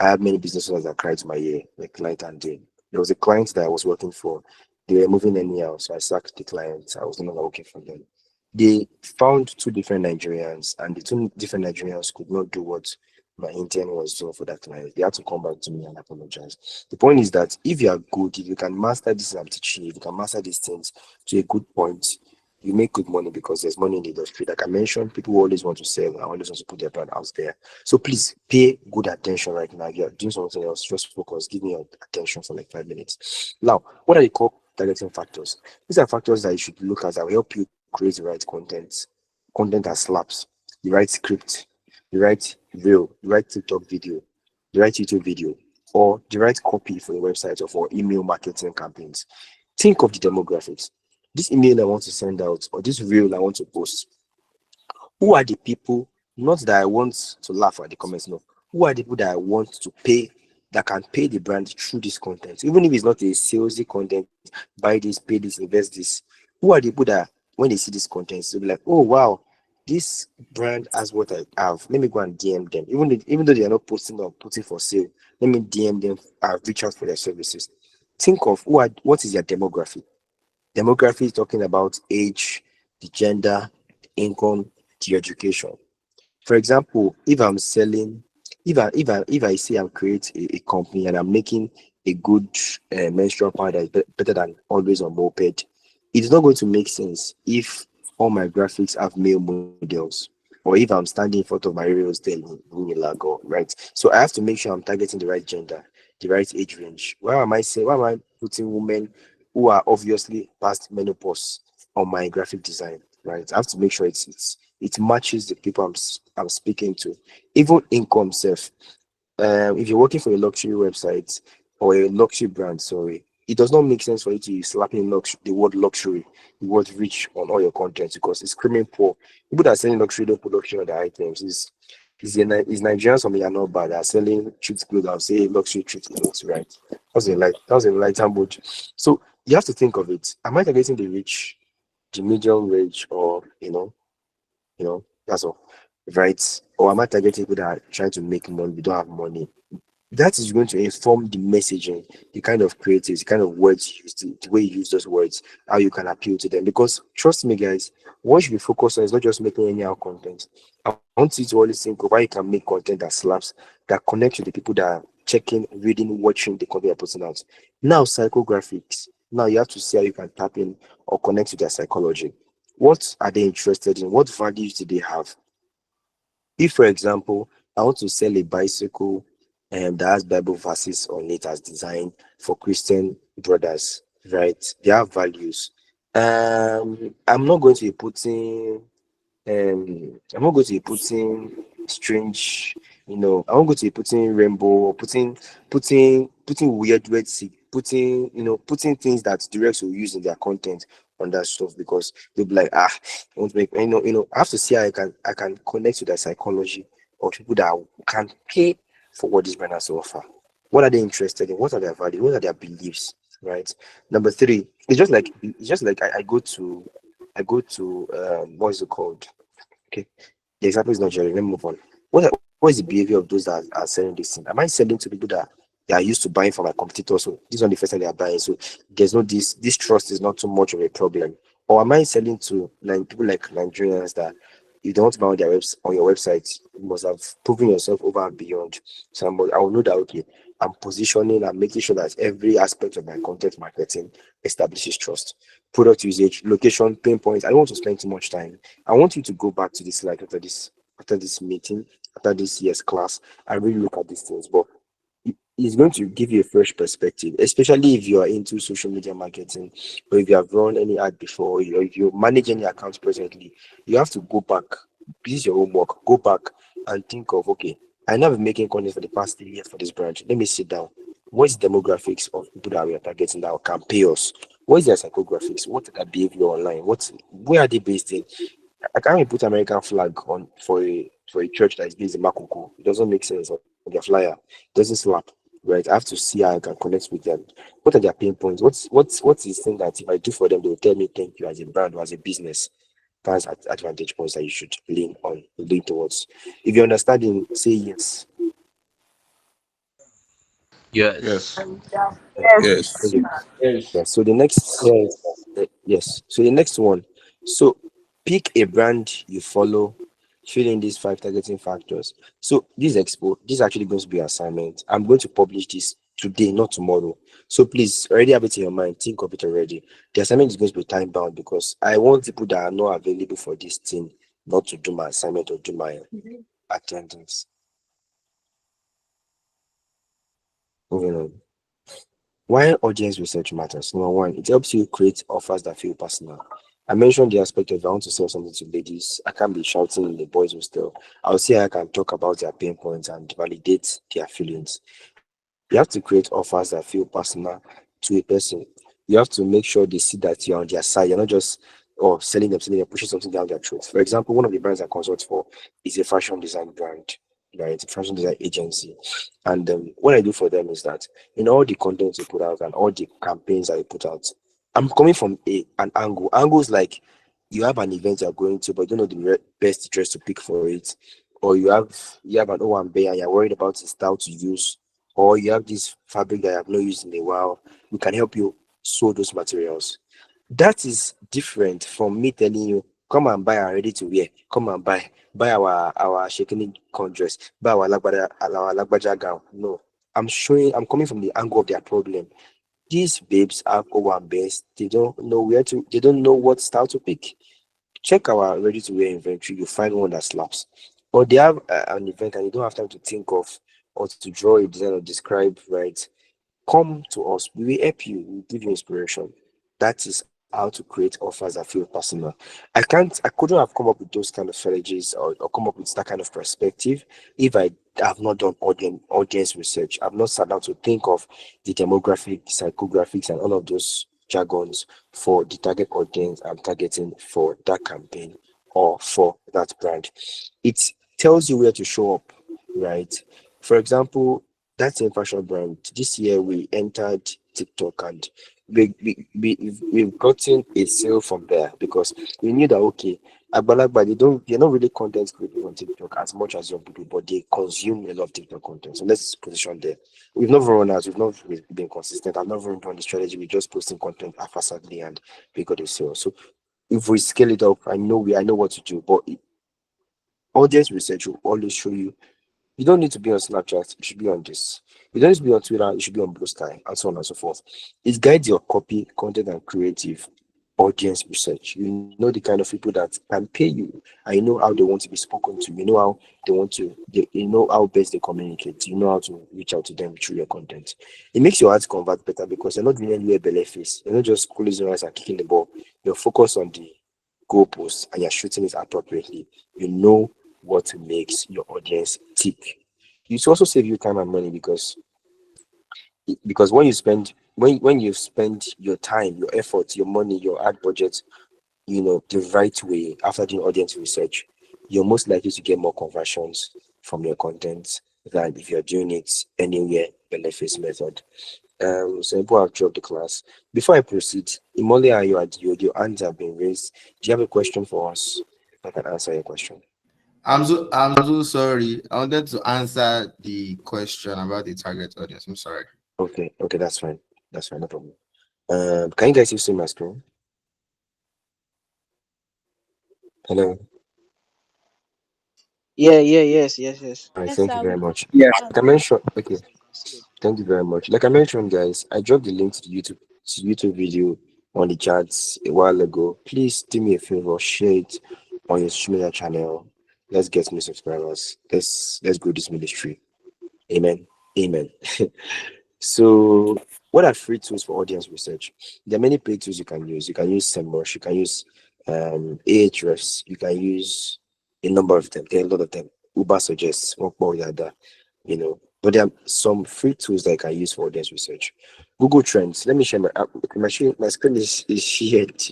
I have many business owners that cried to my ear, like night and day. There was a client that I was working for. They were moving anyhow, so I sacked the client. I was no longer working for them. They found two different Nigerians, and the two different Nigerians could not do what my intern was doing for that client. They had to come back to me and apologize. The point is that if you are good, if you can master this I'm teaching you, if you can master these things to a good point, you make good money because there's money in the industry. Like I mentioned, people always want to sell and always want to put their brand out there. So please pay good attention right now. If you're doing something else, just focus. Give me your attention for like 5 minutes. Now, what are the core targeting factors? These are factors that you should look at that will help you create the right content that slaps, the right script, the right reel, the right TikTok video, the right YouTube video, or the right copy for your website or for email marketing campaigns. Think of the demographics. This email I want to send out or this reel I want to post, who are the people, not that I want to laugh at the comments, no, who are the people that I want to pay, that can pay the brand through this content, even if it's not a salesy content, buy this, pay this, invest this. Who are the people that when they see this content, they'll be like, oh wow, this brand has what I have. Let me go and DM them. Even though they are not posting or putting for sale, let me DM them, reach out for their services. Think of what is their demography. Demography is talking about age, the gender, the income, the education. For example, if I say I'm creating a company and I'm making a good menstrual pad that is better than always on moped, it's not going to make sense if all my graphics have male models or if I'm standing in front of my reels telling Unilago, right? So I have to make sure I'm targeting the right gender, the right age range. Why am I putting women who are obviously past menopause on my graphic design, right? I have to make sure it matches the people I'm speaking to. Even income self. If you're working for a luxury website or a luxury brand, sorry, it does not make sense for you to be slapping the word luxury, the word rich on all your content because it's screaming poor. People that are selling luxury don't put luxury on their items. Is Nigerians from are not bad. They're selling cheap clothes. I'll say luxury cheap clothes, right? That was a lighter mood. So you have to think of it. Am I targeting the rich, the medium rich, or that's all, right? Or am I targeting people that are trying to make money, we don't have money? That is going to inform the messaging, the kind of creatives, the kind of words you use, the way you use those words, how you can appeal to them. Because trust me, guys, what you should be focused on is not just making anyhow content. I want you to always think of how you can make content that slaps, that connects with the people that are checking, reading, watching the content you're putting out. Now, psychographics. Now you have to see how you can tap in or connect with their psychology. What are they interested in? What values do they have? If, for example, I want to sell a bicycle that has Bible verses on it as designed for Christian brothers, right? They have values. I'm not going to be putting I'm not going to be putting strange, I'm not going to be putting rainbow or putting weird putting, putting things that directs will use in their content on that stuff because they'll be like, I want to make, I have to see how I can connect to their psychology or people that can pay for what this brand has to offer. What are they interested in? What are their values? What are their beliefs? Right. Number three, it's just like I go to what is it called? Okay, the example is not general. Let me move on. What is the behavior of those that are selling this thing? Am I selling to people that they are used to buying from my competitors? So this is not the first time they are buying. So there's no this trust is not too much of a problem. Or am I selling to like people like Nigerians that if they want to buy on their on your website, you must have proven yourself over and beyond. So I will know that okay, I'm positioning and making sure that every aspect of my content marketing establishes trust. Product usage, location, pain points. I don't want to spend too much time. I want you to go back to this slide after this meeting, after this year's class, and really look at these things. But it's going to give you a fresh perspective, especially if you are into social media marketing or if you have run any ad before, or if you manage any accounts presently. You have to go back. This is your homework. Go back and think of okay, I know I've been making content for the past 3 years for this branch. Let me sit down. What's the demographics of people that we are targeting that can pay us? What is their psychographics? What is their behavior online? Where are they based in? I can't put American flag on for a church that is based in Makoko. It doesn't make sense on their flyer. It doesn't slap. Right. I have to see how I can connect with them. What are their pain points? What's the thing that if I do for them, they will tell me thank you as a brand or as a business? That's advantage points that you should lean towards. If you understand him, say yes. Yes. Yes. Yes. Okay. Yes. Yeah. So the next yes. So the next one. So pick a brand you follow, fill in these five targeting factors. So this is actually going to be an assignment. I'm going to publish this today, not tomorrow. So please already have it in your mind. Think of it already. The assignment is going to be time bound because I want people that are not available for this thing not to do my assignment or do my attendance. Moving on. Why audience research matters? Number one, it helps you create offers that feel personal. I mentioned the aspect of if I want to sell something to ladies, I can't be shouting in the boys' hostel. I'll see how I can talk about their pain points and validate their feelings. You have to create offers that feel personal to a person. You have to make sure they see that you're on their side. You're not just selling them, pushing something down their throats. For example, one of the brands I consult for is a fashion design brand, right? A fashion design agency. And what I do for them is that in all the content you put out and all the campaigns that you put out, I'm coming from an angle. Angles like you have an event you're going to, but you don't know the best dress to pick for it, or you have an O1B and you're worried about the style to use, or you have this fabric that you have not used in a while. We can help you sew those materials. That is different from me telling you, come and buy our ready to wear, come and buy our shaking dress, buy our lagbaja gown. No, I'm coming from the angle of their problem. These babes have O1Bs, they don't know what style to pick. Check our ready to wear inventory, you find one that slaps. Or they have an event and you don't have time to think of or to draw a design or describe, right? Come to us. We will help you. We will give you inspiration. That is how to create offers that feel personal. I couldn't have come up with those kind of strategies or come up with that kind of perspective if I have not done audience research. I've not sat down to think of the demographic, psychographics, and all of those jargons for the target audience I'm targeting for that campaign or for that brand. It tells you where to show up, right? For example, that same fashion brand, this year we entered TikTok and we've gotten a sale from there because we knew that okay, Agbalagba, they're not really content creators on TikTok as much as young people, but they consume a lot of TikTok content. So let's position there. We've not run out, we've not been consistent. I've not run on the strategy. We're just posting content haphazardly and we got a sale. So if we scale it up, I know what to do, but audience research will always show you don't need to be on Snapchat, you should be on this. You don't need to be on Twitter, you should be on Blue Sky, and so on and so forth. It guides your copy, content, and creative audience research. You know the kind of people that can pay you, and you know how they want to be spoken to. You know how they want to, you know how best they communicate. You know how to reach out to them through your content. It makes your ads convert better because you're not doing anywhere belly face. You're not just closing your eyes and kicking the ball. You're focused on the goalpost and you're shooting it appropriately. You know what makes your audience tick. It also save you time and money because when you spend your time, your effort, your money, your ad budget, the right way after doing audience research, you're most likely to get more conversions from your content than if you're doing it anywhere benefits method. So people have dropped the class. Before I proceed, Imole and your hands have been raised. Do you have a question for us? I can answer your question. I'm so sorry. I wanted to answer the question about the target audience. I'm sorry. Okay, that's fine. That's fine, no problem. Can you guys still see my screen? Hello. Yes. All right, Yes, thank you sir. We very can. much. Yeah. Like I mentioned, okay, thank you very much. Like I mentioned, guys, I dropped the link to the YouTube video on the chats a while ago. Please do me a favor, share it on your social media channel. Let's get new subscribers. Let's grow this ministry. Amen. Amen. So, what are free tools for audience research? There are many paid tools you can use. You can use SEMrush, you can use Ahrefs, you can use a number of them. There are a lot of them. Uber suggests one more than that, But there are some free tools that I can use for audience research. Google Trends. Let me share my screen is shared.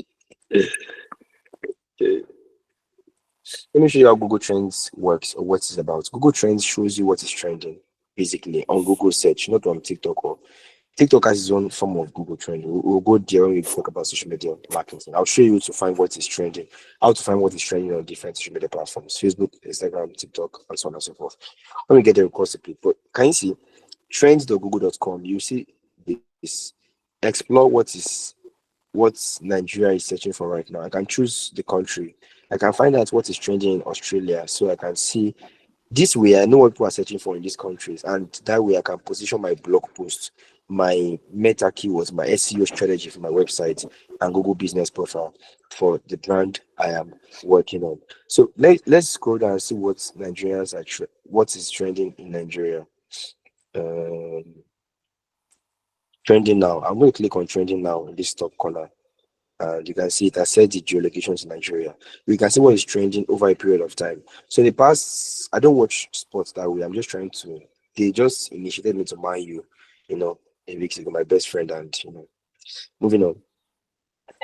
Let me show you how Google Trends works or what it's about. Google Trends shows you what is trending, basically, on Google search, not on TikTok or TikTok has its own form of Google trend. We'll go there when we talk about social media marketing. I'll show you to find what is trending, how to find what is trending on different social media platforms, Facebook, Instagram, TikTok, and so on and so forth. When we get there, we'll cross the clip. But can you see trends.google.com? You see this. Explore what Nigeria is searching for right now. I can choose the country. I can find out what is trending in Australia, so I can see this way I know what people are searching for in these countries, and that way I can position my blog post, my meta keywords, my SEO strategy for my website and Google business profile for the brand I am working on. So let's scroll down and see what Nigerians are what is trending in Nigeria. um Trending now, I'm going to click on trending now in this top corner, and you can see it has set the geolocations in Nigeria. We can see what is trending over a period of time. So in the past, I don't watch sports that way. I'm just trying to. They just initiated me to mind you, you know, a weeks ago. My best friend, and moving on.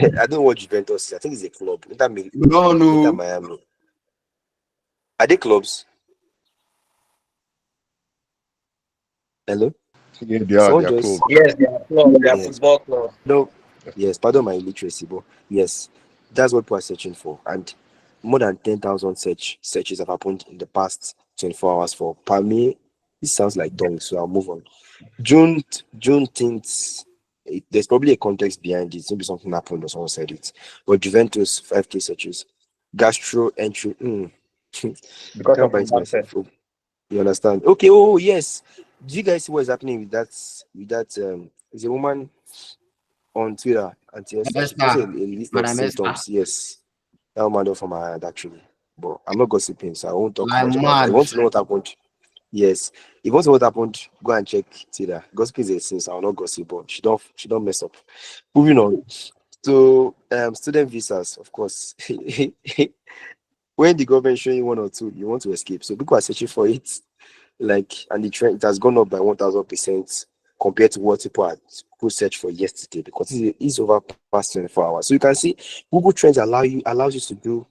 I don't watch Juventus. I think it's a club. No, Inter no. Miami. Are they clubs? Hello. Yeah, they Someone are close. just Yes, they are club, they are yes. football club. No. Yes. Pardon my illiteracy, but yes, that's what people are searching for, and more than 10,000 searches have happened in the past 24 hours for per me. This sounds like tongue, so I'll move on. June thinks there's probably a context behind it. Maybe something happened or someone said it. But Juventus 5K searches, gastro entry. I Because can't of buy it Mbappe. myself. Oh, you understand? Okay. Oh yes. Do you guys see what is happening with that? With that, there's a woman on Twitter, Auntie Esther. She posted Esther. a list of Madam Esther. symptoms. Yes, that woman don't from my hand actually. But I'm not gossiping, so I won't talk Like much about that. You mad. want to know what happened? Yes. If you want to know what happened, go and check Twitter. Gossip is a sin, so I'll not gossip, but she don't mess up. Moving on. So student visas, of course. When the government showing you one or two, you want to escape. So people are searching for it. And the trend it has gone up by 1,000% compared to what people search for yesterday because it's over past 24 hours. So you can see Google Trends allows you to do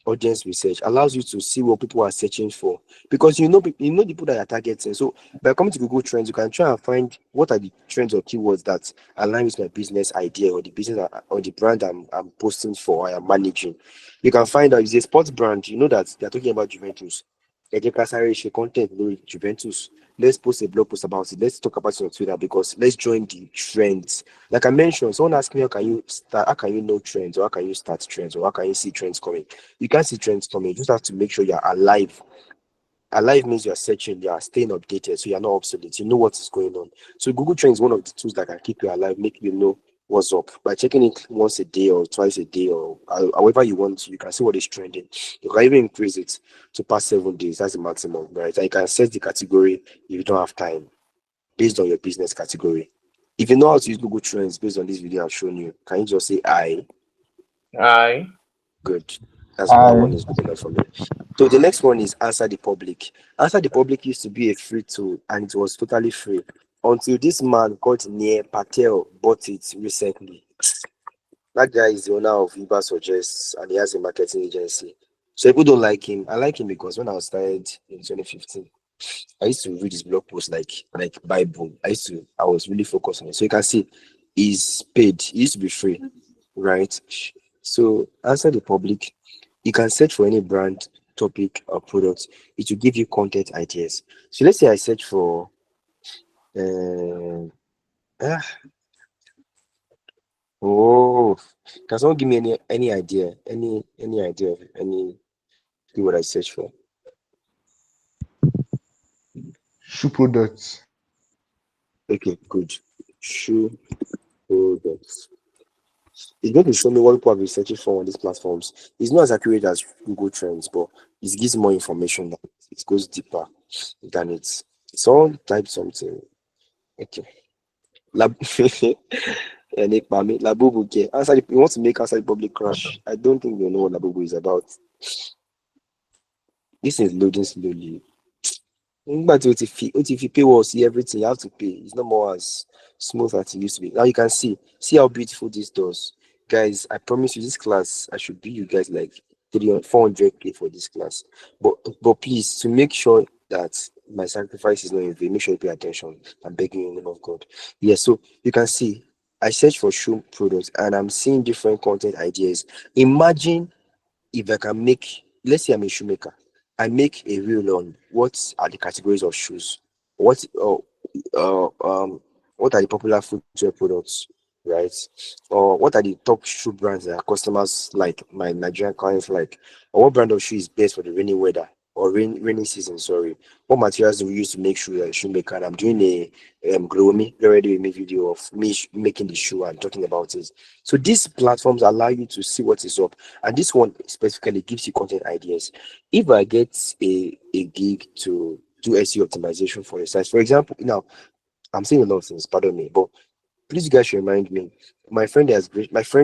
audience research, allows you to see what people are searching for because you know the people that you're targeting. So by coming to Google Trends, you can try and find what are the trends or keywords that align with my business idea or the business or the brand I'm posting for, I am managing. You can find out if it's a sports brand, you know that they're talking about Juventus. Share content with Juventus. Let's post a blog post about it. Let's talk about it on Twitter because let's join the trends. Like I mentioned, someone asked me how can you know trends, or how can you start trends, or how can you see trends coming? You can't see trends coming. You just have to make sure you're alive. Alive means you're searching, you're staying updated, so you're not obsolete. You know what is going on. So Google Trends is one of the tools that can keep you alive, make you know what's up. By checking it once a day or twice a day or however you want to, you can see what is trending. You can even increase it to past 7 days. That's the maximum, right? And you can set the category if you don't have time based on your business category. If you know how to use Google Trends based on this video I've shown you, can you just say I? Aye. Good. That's that one I is good enough for me. So the next one is Answer the Public. Answer the Public used to be a free tool and it was totally free until this man called Neil Patel bought it recently. That guy is the owner of Viva Suggests and he has a marketing agency. So people don't like him. I like him because when I was started in 2015, I used to read his blog post like Bible. I was really focused on it. So you can see he's paid. He used to be free, right? So Answer the Public, you can search for any brand, topic, or product. It will give you content ideas. So let's say I search for uh, ah, oh, can someone give me any idea? Any idea of any keyword I search for? Shoe products. Okay, good. Shoe products. It's going to show me what people have been searching for on these platforms. It's not as accurate as Google Trends, but it gives more information. It goes deeper than it. Someone type something. Okay. Lab Labubu care. You want to make Answer the Public crash. I don't think you know what Labubu is about. This is loading slowly. But if you pay well, see everything, you have to pay. It's not more as smooth as it used to be. Now you can see how beautiful this does. Guys, I promise you this class, I should be you guys like 300, 400K for this class. But please, to make sure that my sacrifice is not in vain, make sure you pay attention. I'm begging you in the name of God. Yeah, so you can see I search for shoe products and I'm seeing different content ideas. Imagine if I can make, let's say I'm a shoemaker, I make a reel on what are the categories of shoes, what uh, um what are the popular footwear products, right? Or what are the top shoe brands that customers like, my Nigerian clients like, or what brand of shoe is best for the rainy weather or rainy season, sorry. What materials do we use to make shoes as a shoemaker? And I'm doing a glow me already make video of me making the shoe and talking about it. So these platforms allow you to see what is up, and this one specifically gives you content ideas. If I get a gig to do SEO optimization for a site, for example, now I'm saying a lot of things, pardon me, but please you guys should remind me. My friend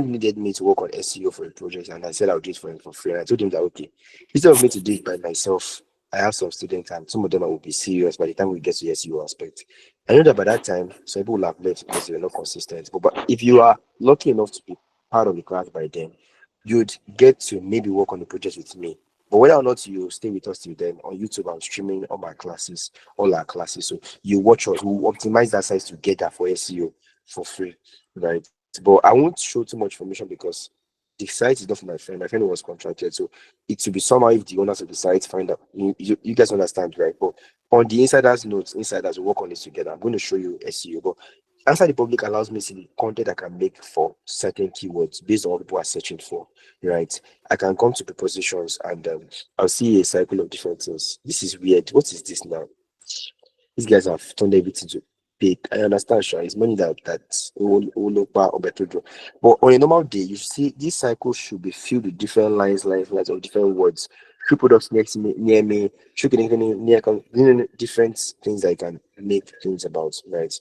needed me to work on SEO for a project, and I said I'll do it for him for free. And I told him that okay, instead of me to do it by myself, I have some students and some of them I will be serious by the time we get to the SEO aspect. I know that by that time some people will have left because they were not consistent. But if you are lucky enough to be part of the class by then, you'd get to maybe work on the project with me. But whether or not you stay with us till then, on YouTube, I'm streaming all my classes, all our classes. So you watch us, we'll optimize that site together for SEO for free, right? But I won't show too much information because the site is not for my friend. My friend was contracted, so it will be somehow if the owners of the site find out. You guys understand, right? But on the insiders notes, insiders will work on this together. I'm going to show you SEO, but Answer the Public allows me to see the content I can make for certain keywords based on what people are searching for, right? I can come to prepositions and I'll see a cycle of different things. This is weird. What is this now? These guys have turned everything to big. I understand, sure. It's money that's all over or better draw. But on a normal day, you see this cycle should be filled with different lines of different words. Few products near me, should get different things I can make things about, right?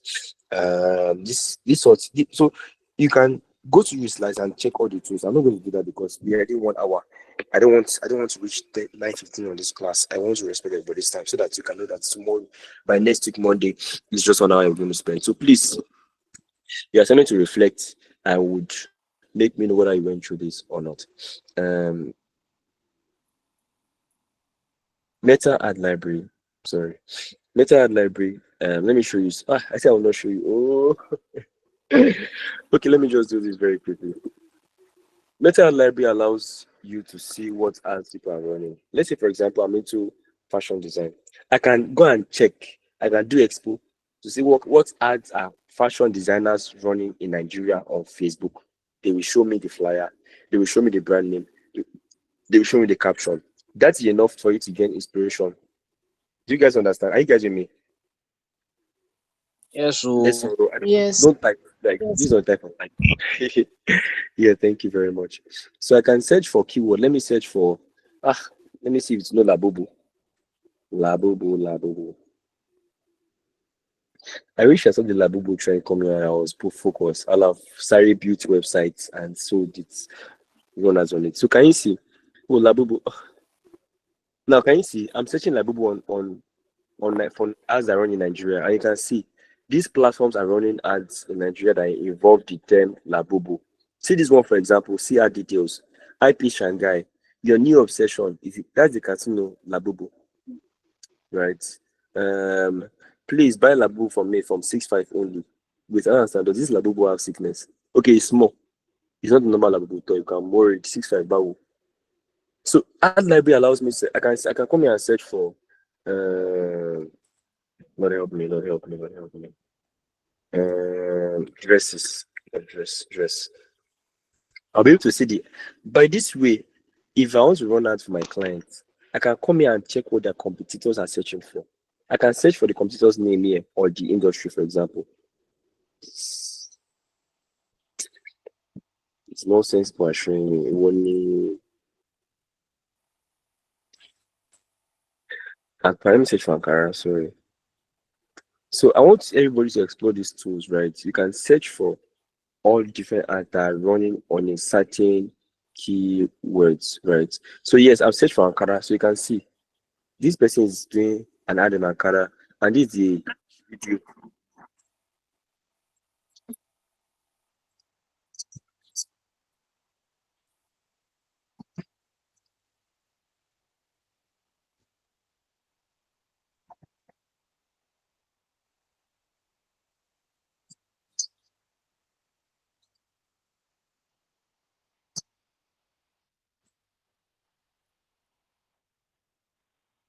This sort so you can go to your slides and check all the tools. I'm not going to do that because we already 1 hour. I don't want to reach 9:15 on this class. I want to respect everybody's time so that you can know that tomorrow, by next week Monday, it's just 1 hour I'm going to spend. So please, you are telling me to reflect. I would make me know whether you went through this or not. Um, Meta ad library. Sorry, Meta ad library. Let me show you. I said I will not show you. Oh, okay. Let me just do this very quickly. Meta library allows you to see what ads people are running. Let's say, for example, I'm into fashion design. I can go and check. I can do expo to see what ads are fashion designers running in Nigeria on Facebook. They will show me the flyer. They will show me the brand name. They will show me the caption. That's enough for you to gain inspiration. Do you guys understand? Are you guys with me? Yes, Let's so Yes. don't type like Yes. this. Don't type of like. Yeah, thank you very much. So I can search for keyword. Let me search for ah. Let me see if it's no labubu. Labubu. I wish I saw the labubu trend coming and I was put focus. I'll have sorry built websites and sold it. runners on it. So can you see? Oh, Labubu. Now can you see? I'm searching Labubu on like for ads that run in Nigeria, and you can see these platforms are running ads in Nigeria that involve the term Labubu. See this one for example. See our details. IP Shanghai. Your new obsession is that's the casino Labubu, right? Um, please buy Labubu from me from 6.5 only. With I understand, does this Labubu have sickness? Okay, it's small. It's not the normal Labubu toy. You can more it 6.5 bawu. So ad library allows me to I can come here and search for Lord help me, Lord help me, Lord help me. Dresses, dress. I'll be able to see the. By this way, if I want to run ads for my clients, I can come here and check what their competitors are searching for. I can search for the competitor's name here or the industry, for example. It's no sense for showing me only. Let me search for Ankara. Sorry. So I want everybody to explore these tools, right? You can search for all different ads that are running on a certain keywords, right? So yes, I've searched for Ankara, so you can see this person is doing an ad in Ankara, and this is the video.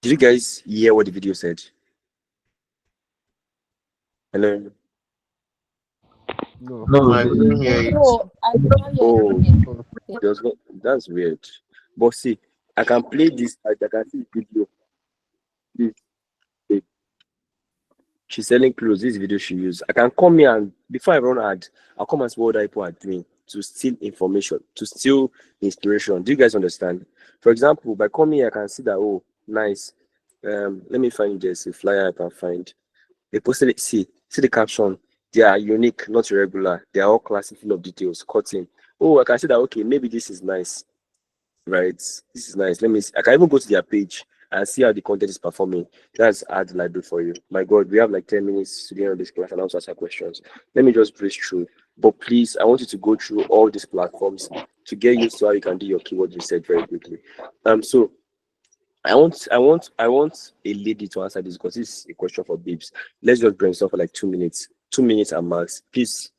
Did you guys hear what the video said? Hello. No, No, I couldn't hear it. No, I did not hear Oh, anything. there's no. That's weird. But see, I can play this. I can see the video. This, she's selling clothes. This video she used. I can come here and before I run ad, I'll come and see what other people are doing to steal information, to steal inspiration. Do you guys understand? For example, by coming here, I can see that oh, nice. Let me find this a flyer I can find. They posted it. See the caption. They are unique, not irregular. They are all classy, full of details. Cutting. Oh, I can see that. Okay, maybe this is nice, right? This is nice. Let me. See. I can even go to their page and see how the content is performing. That's ad library for you. My God, we have like 10 minutes to the end of this class and also answer questions. Let me just breeze through. But please, I want you to go through all these platforms to get used to how you can do your keyword research very quickly. So I want a lady to answer this because this is a question for babes. Let's just brainstorm for like 2 minutes. 2 minutes and max. Please,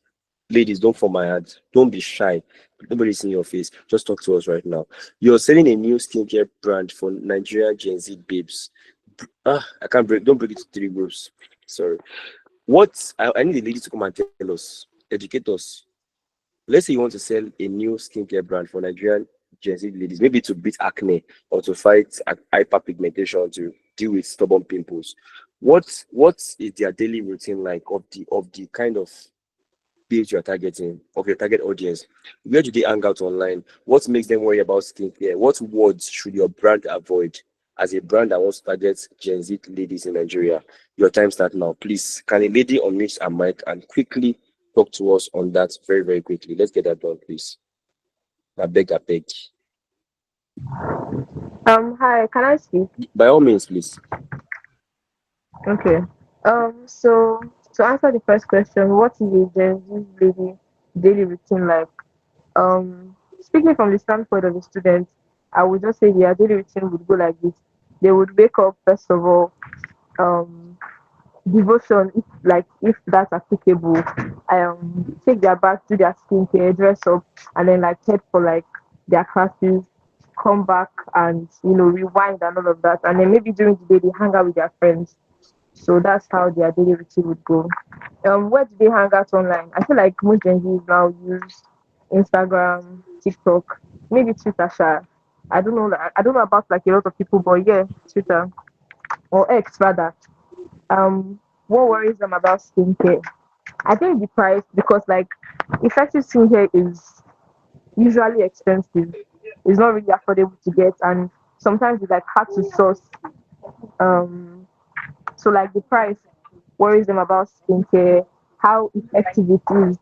ladies, don't fall my hand. Don't be shy. Nobody's in your face. Just talk to us right now. You're selling a new skincare brand for Nigerian Gen Z babes. I can't break. Don't break it to three groups. Sorry. I need a lady to come and tell us, educate us. Let's say you want to sell a new skincare brand for Nigerian Gen Z ladies, maybe to beat acne or to fight hyperpigmentation, to deal with stubborn pimples. What is their daily routine like of the kind of page you're targeting, of your target audience? Where do they hang out online? What makes them worry about skincare? What words should your brand avoid as a brand that wants to target Gen Z ladies in Nigeria? Your time start now. Please, can a lady unmute a mic and quickly talk to us on that very, very quickly? Let's get that done, please. I beg, I beg. Hi, can I speak? By all means, please. Okay. So to answer the first question, what is a Gen Z lady daily routine like? Speaking from the standpoint of a student, I would just say their daily routine would go like this. They would wake up first of all, um, devotion, if that's applicable. Take their bath, do their skincare, dress up, and then like head for like their classes, come back and rewind and all of that, and then maybe during the day they hang out with their friends. So that's how their daily routine would go. Where do they hang out online? I feel like most Gen Zs now use Instagram, TikTok, maybe Twitter. Sha. I don't know. I don't know about like a lot of people, but yeah, Twitter or X rather. What worries them about skincare? I think the price, because like effective skincare is usually expensive. It's not really affordable to get, and sometimes it's like hard to source. Um, so like the price worries them about skincare, how effective it is,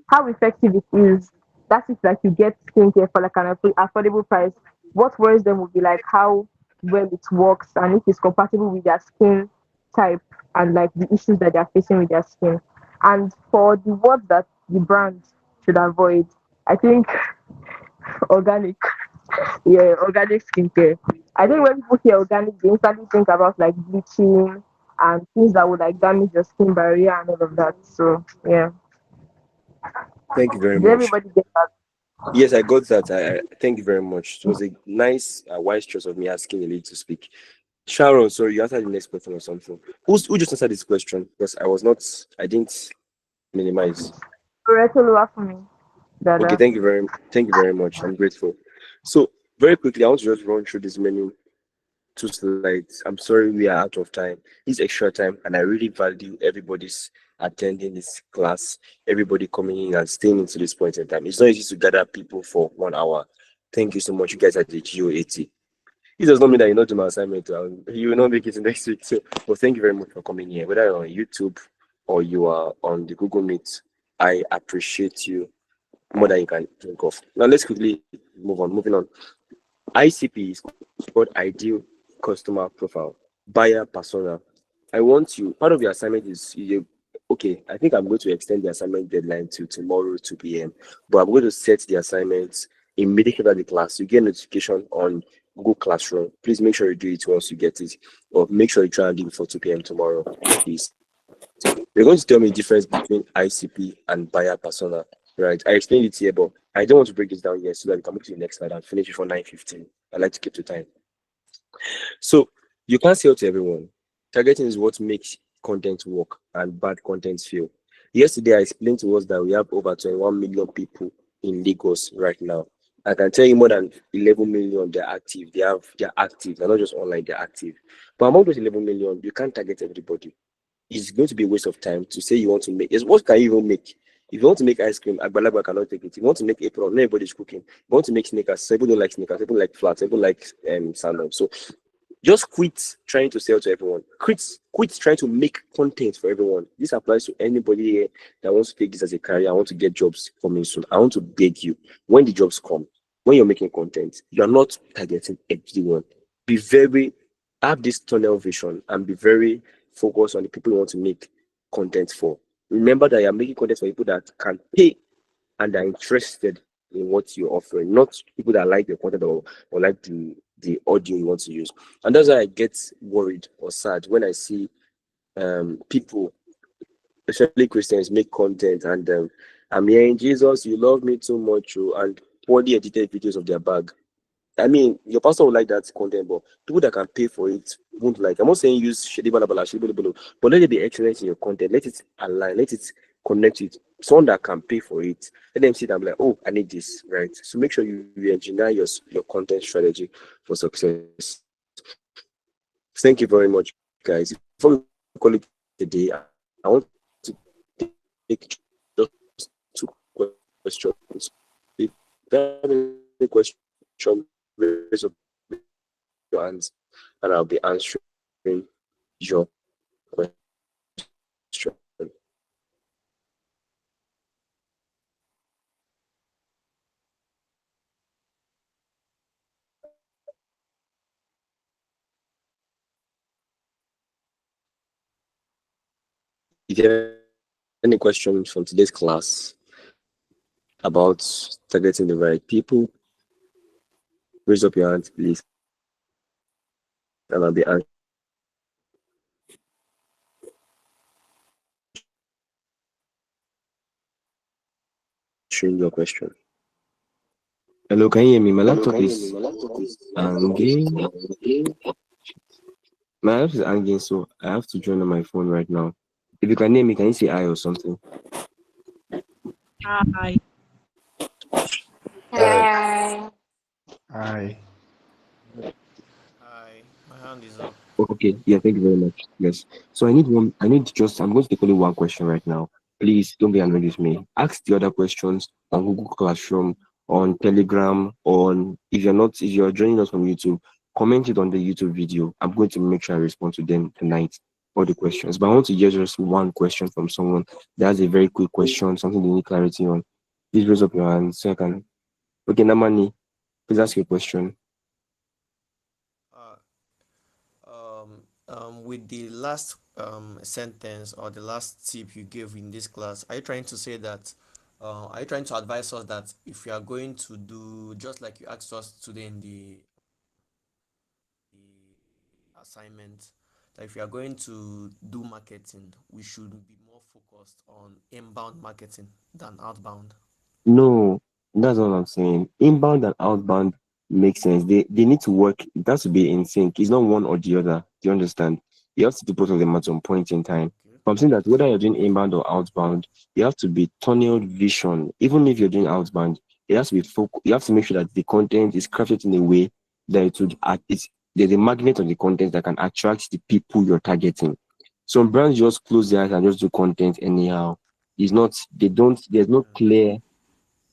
how effective it is. That's if like you get skincare for like an affordable price. What worries them would be like how well it works and if it's compatible with their skin type and like the issues that they're facing with their skin. And for the words that the brand should avoid, I think organic. Yeah, organic skincare. I think when people hear organic, they instantly think about like bleaching and things that would like damage your skin barrier and all of that. So yeah, Thank you very did much. everybody get that? Yes, I got that. I thank you very much. It was a nice, wise choice of me asking a lady to speak. Sharon, sorry, you answered the next question or something. Who just answered this question? Because I was not, I didn't minimize. Correct, for me, Okay, Dada. thank you very much. I'm grateful. So very quickly, I want to just run through this menu, two slides. I'm sorry we are out of time. It's extra time, and I really value everybody's attending this class, everybody coming in and staying into this point in time. It's not easy to gather people for 1 hour. Thank you so much. You guys are the GO80. It does not mean that you not do my assignment. You will not make it next week. So, but thank you very much for coming here, whether you're on YouTube or you are on the Google Meet. I appreciate you more than you can think of. Now, let's quickly move on. Moving on. ICP is called Ideal Customer Profile, Buyer Persona. I want you, part of your assignment is okay. I think I'm going to extend the assignment deadline to tomorrow, 2 p.m. But I'm going to set the assignments immediately after the class. You get a notification on Google Classroom. Please make sure you do it once you get it, or make sure you try and do it before 2 p.m. tomorrow, please. You're going to tell me the difference between ICP and buyer persona, right? I explained it here, but I don't want to break this down here so that we can move to the next slide and finish before 9:15. I like to keep to time. So you can't sell to everyone. Targeting is what makes content work and bad content fail. Yesterday, I explained to us that we have over 21 million people in Lagos right now. I can tell you more than 11 million they're active. They're active. They're not just online, they're active. But among those 11 million, you can't target everybody. It's going to be a waste of time to say you want to make. Yes, what can you even make? If you want to make ice cream, Agbalagba cannot take it. If you want to make apron, not everybody's cooking. If you want to make sneakers, some people don't like sneakers, people like flats, people like sandals. So just quit trying to sell to everyone. Quit trying to make content for everyone. This applies to anybody here that wants to take this as a career. I want to get jobs coming soon. I want to beg you, when the jobs come, when you're making content, you're not targeting everyone. Be very have this tunnel vision and be very focused on the people you want to make content for. Remember that you're making content for people that can pay and are interested in what you're offering, not people that like your content or like the audio you want to use. And that's why I get worried or sad when I see people, especially Christians, make content and I'm hearing Jesus, you love me too much, oh," and poorly edited videos of their bag. I mean, your pastor would like that content, but people that can pay for it won't like. I'm not saying use shady balabala, shady balabala, but let it be excellent in your content. Let it align, let it connect with someone that can pay for it. Let them see that I'm like, oh, I need this, right? So make sure you engineer your content strategy for success. Thank you very much, guys. Before we call it a day, I want to take just 2 questions. If you have any question, raise up your hands, and I'll be answering your question. If you have any questions from today's class about targeting the right people, raise up your hand, please, and I'll be answering your question. Hello, can you hear me? My laptop is hanging. My laptop is hanging, so I have to join on my phone right now. If you can hear me, can you say I or something? Hi. Uh, Hi. Hi. Hi, my hand is up. okay, yeah, thank you very much. Yes. So I'm going to take only one question right now. Please don't be annoyed with me. Ask the other questions on Google Classroom, on Telegram, if you're joining us from YouTube, comment it on the YouTube video. I'm going to make sure I respond to them tonight, all the questions. But I want to hear just one question from someone that has a very quick question, something they need clarity on. Please raise up your hand so I can. Okay, Namani, please ask your question. Uh, with the last sentence or the last tip you gave in this class, are you trying to say that, are you trying to advise us that if we are going to do just like you asked us today in the assignment, that if we are going to do marketing, we should be more focused on inbound marketing than outbound? No, that's all I'm saying. Inbound and outbound make sense. They need to work. It has to be in sync. It's not one or the other. Do you understand? You have to do both of them at some point in time. Okay. But I'm saying that whether you're doing inbound or outbound, you have to be tunnel vision. Even if you're doing outbound, it has to be you have to make sure that the content is crafted in a way that it would it's there's a magnet on the content that can attract the people you're targeting. Some brands just close their eyes and just do content anyhow. It's not they don't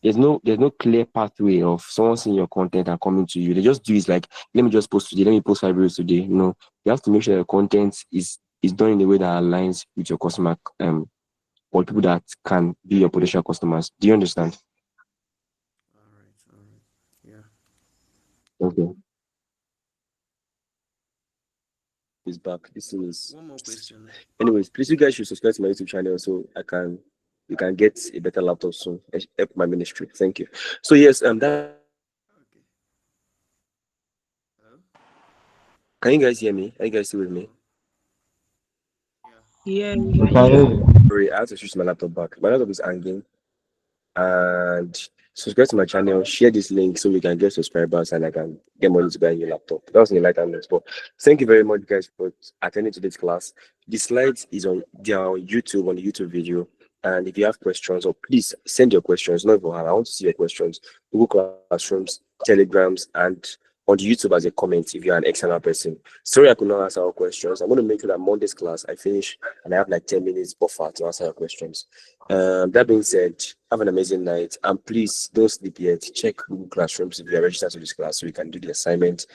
there's no clear pathway of someone seeing your content and coming to you. They just do is like, let me just post today, let me post 5 videos today. No, you have to make sure your content is done in a way that aligns with your customer or people that can be your potential customers. Do you understand? All right. All right. Yeah. Okay. It's back. This is One more question. anyways, please you guys should subscribe to my YouTube channel so I can you can get a better laptop soon. Help my ministry. Thank you. So yes, that Okay. Hello. can you guys hear me? Are you guys still with me? Hello. Yeah. Yeah, We yeah. can hear you. Sorry, I have to switch my laptop back. My laptop is hanging. And subscribe to my channel, share this link so we can get subscribers and I can get money to buy a new laptop. That was in the light notes. But thank you very much, guys, for attending to this class. The slides is on they are on YouTube on the YouTube video. And if you have questions, or please send your questions. Not even I want to see your questions. Google Classrooms, Telegrams, and on the YouTube as a comment if you're an external person. Sorry I could not answer our questions. I'm going to make sure that Monday's class I finish and I have like 10 minutes buffer to answer your questions. That being said, have an amazing night. And please don't sleep yet. Check Google Classrooms if you are registered to this class so you can do the assignment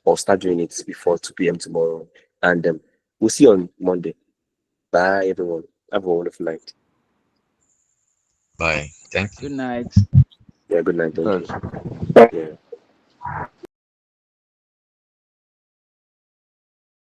or start doing it before 2 p.m. tomorrow. And we'll see you on Monday. Bye, everyone. Have a wonderful night. Bye. Thank you. Good night. Yeah, good night. Thank you. Guys. Yeah.